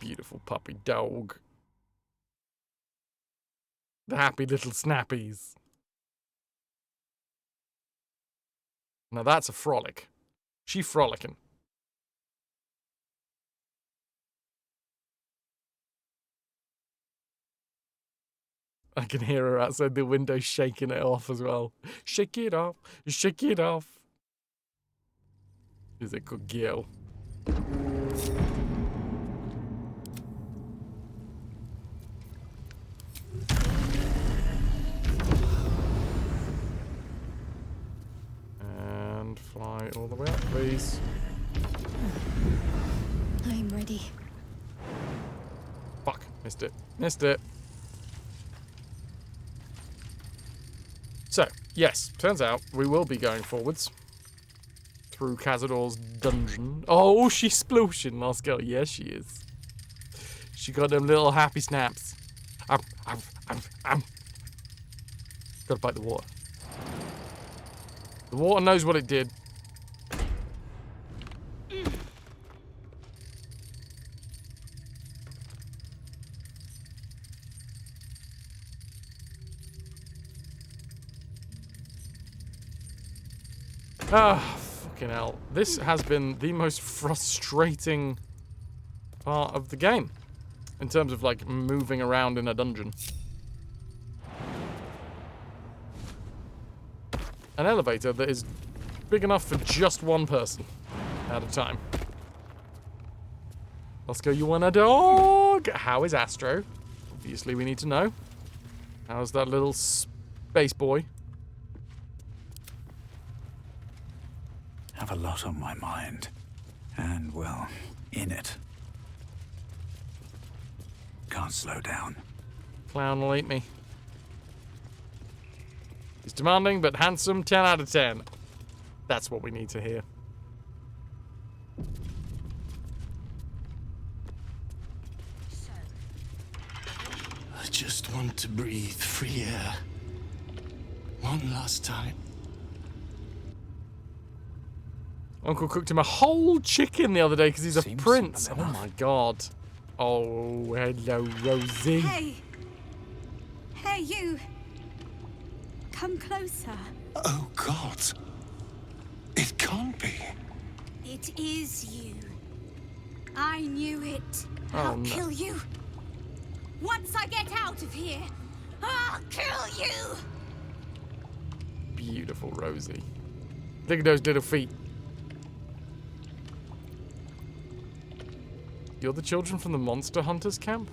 A: Beautiful puppy dog. The happy little snappies. Now that's a frolic. She frolicking. I can hear her outside the window shaking it off as well. Shake it off. Shake it off. She's a good girl. And fly all the way up, please.
E: I'm ready.
A: Fuck. Missed it. Missed it. So, yes, turns out we will be going forwards through Cazador's dungeon. Oh, she's splooshing, last girl. Yes, she is. She got them little happy snaps. Gotta bite the water. The water knows what it did. Ah, fucking hell. This has been the most frustrating part of the game. In terms of, like, moving around in a dungeon. An elevator that is big enough for just one person at a time. Oscar, you want a dog? How is Astro? Obviously, we need to know. How's that little space boy?
C: Have a lot on my mind. And, well, in it. Can't slow down.
A: Clown will eat me. He's demanding, but handsome, 10 out of 10. That's what we need to hear.
H: I just want to breathe free air. One last time.
A: Uncle cooked him a whole chicken the other day because he's a
C: Seems
A: prince.
C: simple
A: Oh
C: enough.
A: my god. Oh, hello, Rosie.
I: Hey! Hey, you! Come closer.
B: Oh, God. It can't be.
I: It is you. I knew it.
A: Oh,
I: I'll
A: no.
I: kill you. Once I get out of here, I'll kill you!
A: Beautiful Rosie. Look at those little feet. You're the children from the Monster Hunters camp?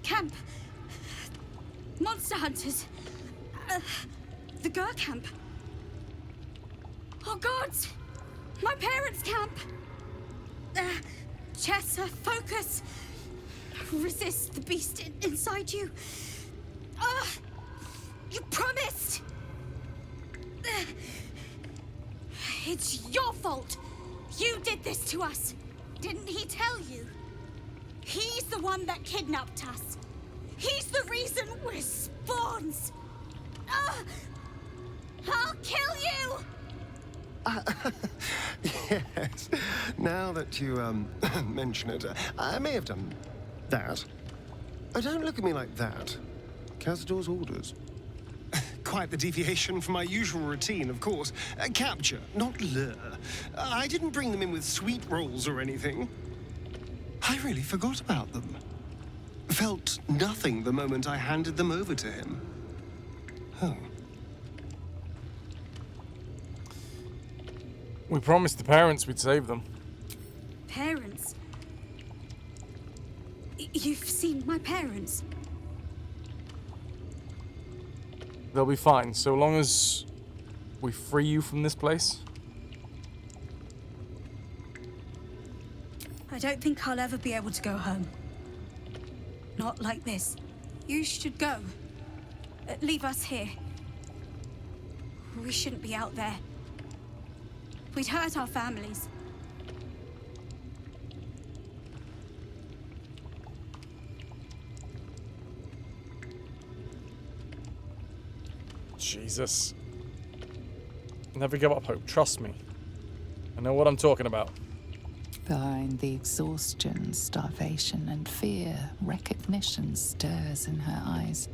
I: Camp. Monster Hunters. The girl camp. Oh, gods! My parents' camp. Chessa, focus. Resist the beast inside you. You promised. It's your fault. You did this to us. Didn't he tell you? He's the one that kidnapped us. He's the reason we're spawns. I'll kill you!
B: Yes. Now that you, mention it, I may have done that. Don't look at me like that. Cazador's orders. Quite the deviation from my usual routine, of course. Capture, not lure. I didn't bring them in with sweet rolls or anything. I really forgot about them. Felt nothing the moment I handed them over to him. Oh.
A: We promised the parents we'd save them.
I: Parents? You've seen my parents?
A: They'll be fine, so long as we free you from this place.
I: I don't think I'll ever be able to go home. Not like this. You should go. Leave us here. We shouldn't be out there. We'd hurt our families.
A: Jesus. Never give up hope. Trust me. I know what I'm talking about.
D: Behind the exhaustion, starvation, and fear, recognition stirs in her eyes.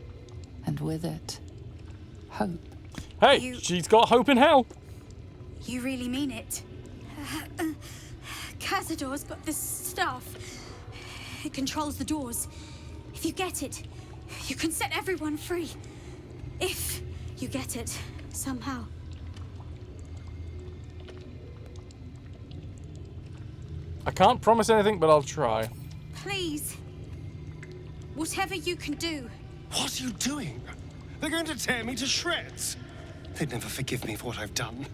D: And with it, hope.
A: Hey, she's got hope in hell.
I: You really mean it? Cazador's got this staff. It controls the doors. If you get it, you can set everyone free. If you get it, somehow.
A: I can't promise anything, but I'll try.
I: Please. Whatever you can do.
B: What are you doing? They're going to tear me to shreds. They'd never forgive me for what I've done.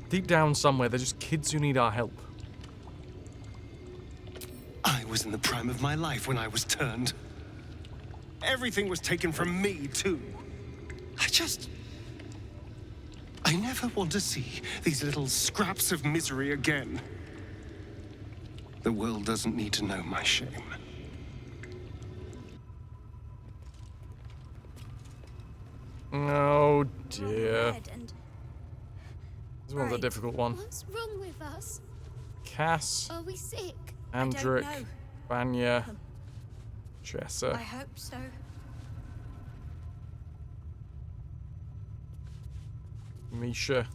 A: Deep down somewhere, they're just kids who need our help.
B: I was in the prime of my life when I was turned. Everything was taken from me, too. I never want to see these little scraps of misery again. The world doesn't need to know my shame.
A: Oh dear. This one's a difficult one.
E: What's wrong with us?
A: Cass,
E: Are we sick?
A: Andric,
I: know.
A: Vanya, Jessa.
I: I hope so.
A: Misha.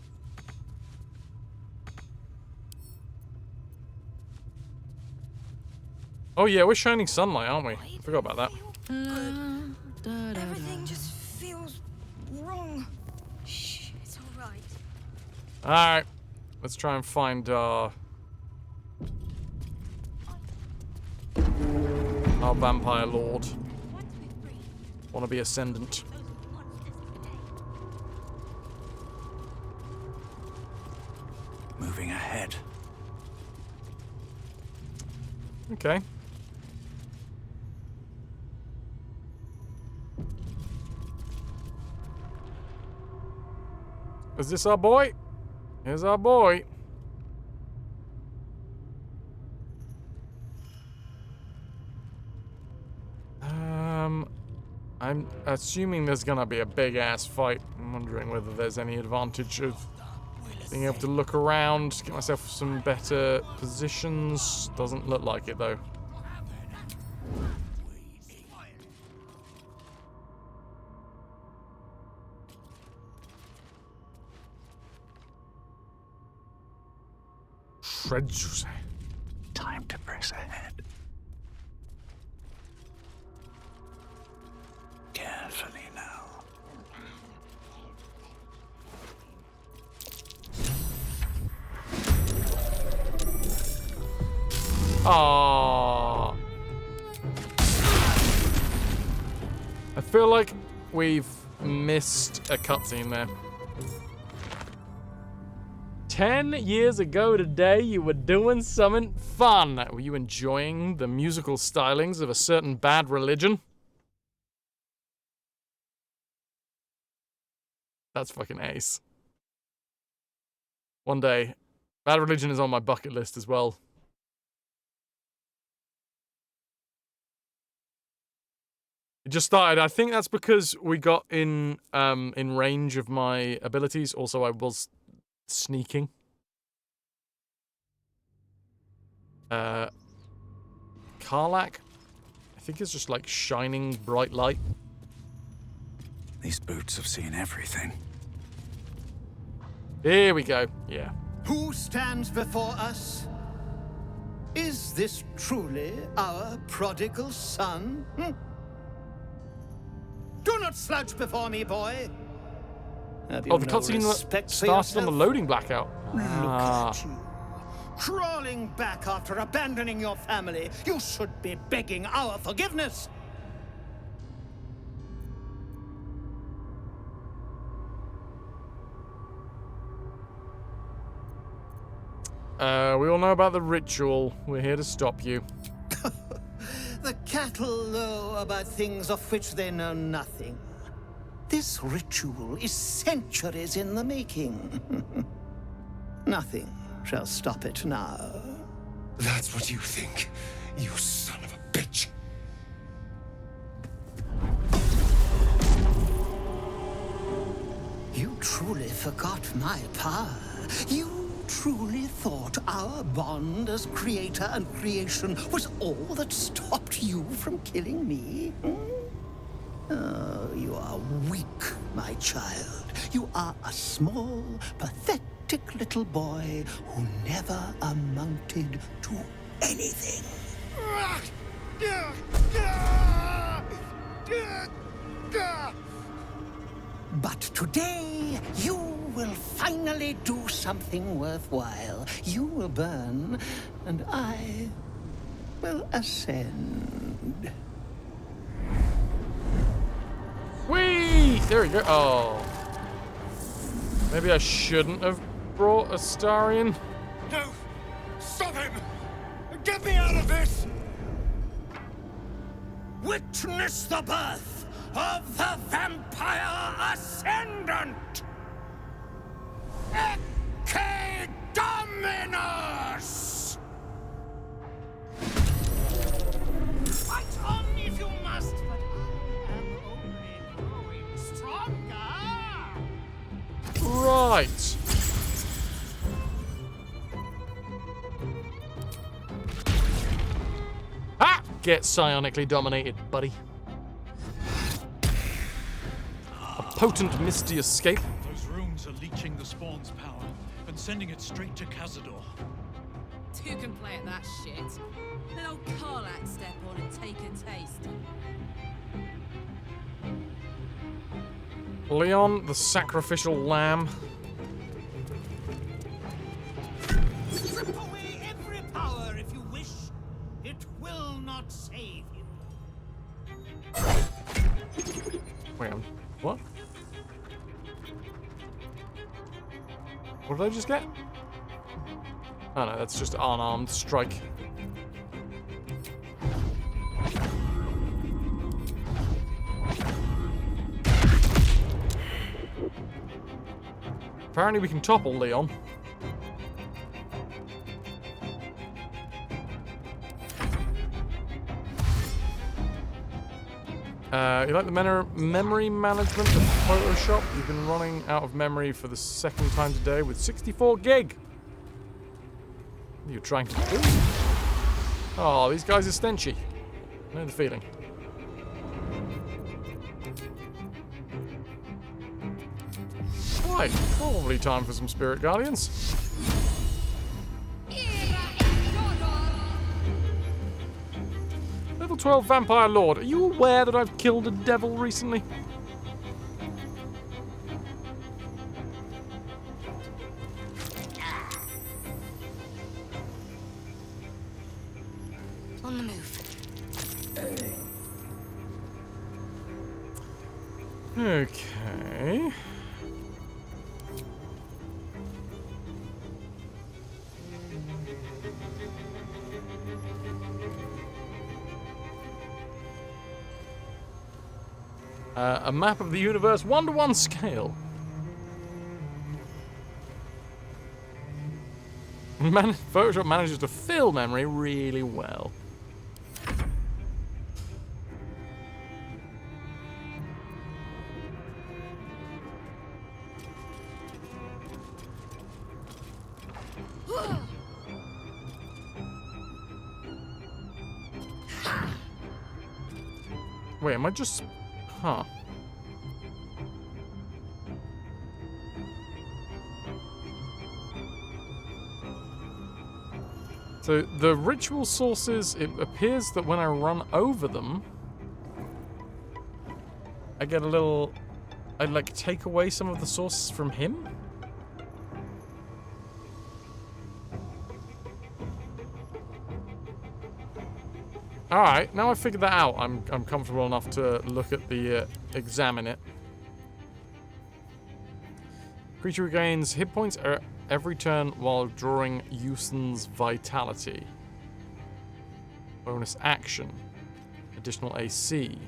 A: Oh yeah, we're shining sunlight, aren't we? I forgot about that.
I: Everything just feels wrong. Shh, it's all right.
A: Alright. Let's try and find our vampire lord. Wanna be ascendant.
C: Moving ahead.
A: Okay. Is this our boy? Here's our boy. I'm assuming there's gonna be a big ass fight. I'm wondering whether there's any advantage of being able to look around, get myself some better positions. Doesn't look like it though.
C: Time to press ahead. Carefully now.
A: Ah. I feel like we've missed a cutscene there. 10 years ago today, you were doing something fun. Were you enjoying the musical stylings of a certain bad religion? That's fucking ace. One day, bad religion is on my bucket list as well. It just started. I think that's because we got in range of my abilities. Also, I was sneaking. Karlach, I think it's just like shining bright light.
C: These boots have seen everything.
A: Here we go. Yeah.
J: Who stands before us? Is this truly our prodigal son? Do not slouch before me, boy. Have you
A: Oh, the
J: no
A: cutscene
J: respect for
A: started on the
J: yourself?
A: loading blackout.
J: Look
A: Ah.
J: at you. Crawling back after abandoning your family. You should be begging our forgiveness.
A: We all know about the ritual. We're here to stop you.
J: The cattle know about things of which they know nothing. This ritual is centuries in the making. Nothing shall stop it now.
B: That's what you think, you son of a bitch.
J: forgot my power. You truly thought our bond as creator and creation was all that stopped you from killing me? Oh, you are weak, my child. You are a small, pathetic little boy who never amounted to anything. But today, you will finally do something worthwhile. You will burn, and I will ascend.
A: Whee! There we go. Oh. Maybe I shouldn't have brought Astarion.
B: No! Stop him! Get me out of this!
J: Witness the birth of the Vampire Ascendant! Ecce Dominus! Fight on if you must, but I am only growing stronger!
A: Right. Ah! Get psionically dominated, buddy. A potent misty escape.
K: Those runes are leeching the spawn's power and sending it straight to Cazador.
L: Two can play at that shit. Let old Karlak step on and take a taste.
A: Leon, the sacrificial lamb.
J: Strip away every power if you wish. It will not save you.
A: Wait, what? What did I just get? Oh no, that's just unarmed strike. Apparently we can topple Leon. You like the memory management of Photoshop? You've been running out of memory for the second time today with 64 gig. What are you trying to do? Oh, these guys are stenchy. I know the feeling. Right, probably time for some Spirit Guardians. Level 12 Vampire Lord. Are you aware that I've killed a devil recently?
E: On the move.
A: Okay. A map of the universe, 1-to-1 scale. Photoshop manages to fill memory really well. Wait, am I just... Huh. So the ritual sources, it appears that when I run over them, I get a little... I like take away some of the sources from him? Alright, now I've figured that out. I'm comfortable enough to look at the... examine it. Creature regains hit points every turn while drawing Yusen's Vitality. Bonus action. Additional AC.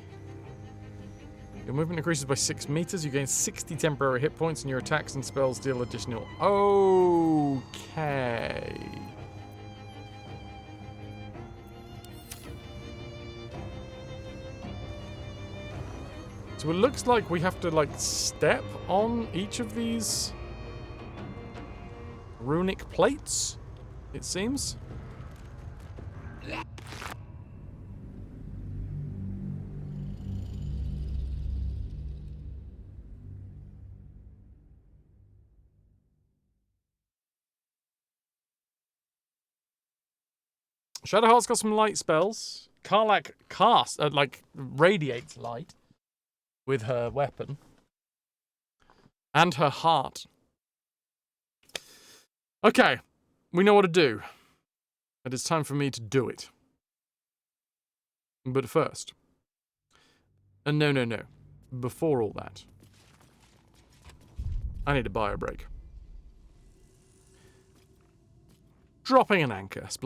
A: Your movement increases by 6 meters. You gain 60 temporary hit points and your attacks and spells deal additional... Okay. So it looks like we have to, like, step on each of these Runic plates, it seems. Shadowheart's got some light spells. Karlak radiates light with her weapon. And her heart. Okay, we know what to do. And it's time for me to do it. But first... no. Before all that... I need a bio break. Dropping an anchor.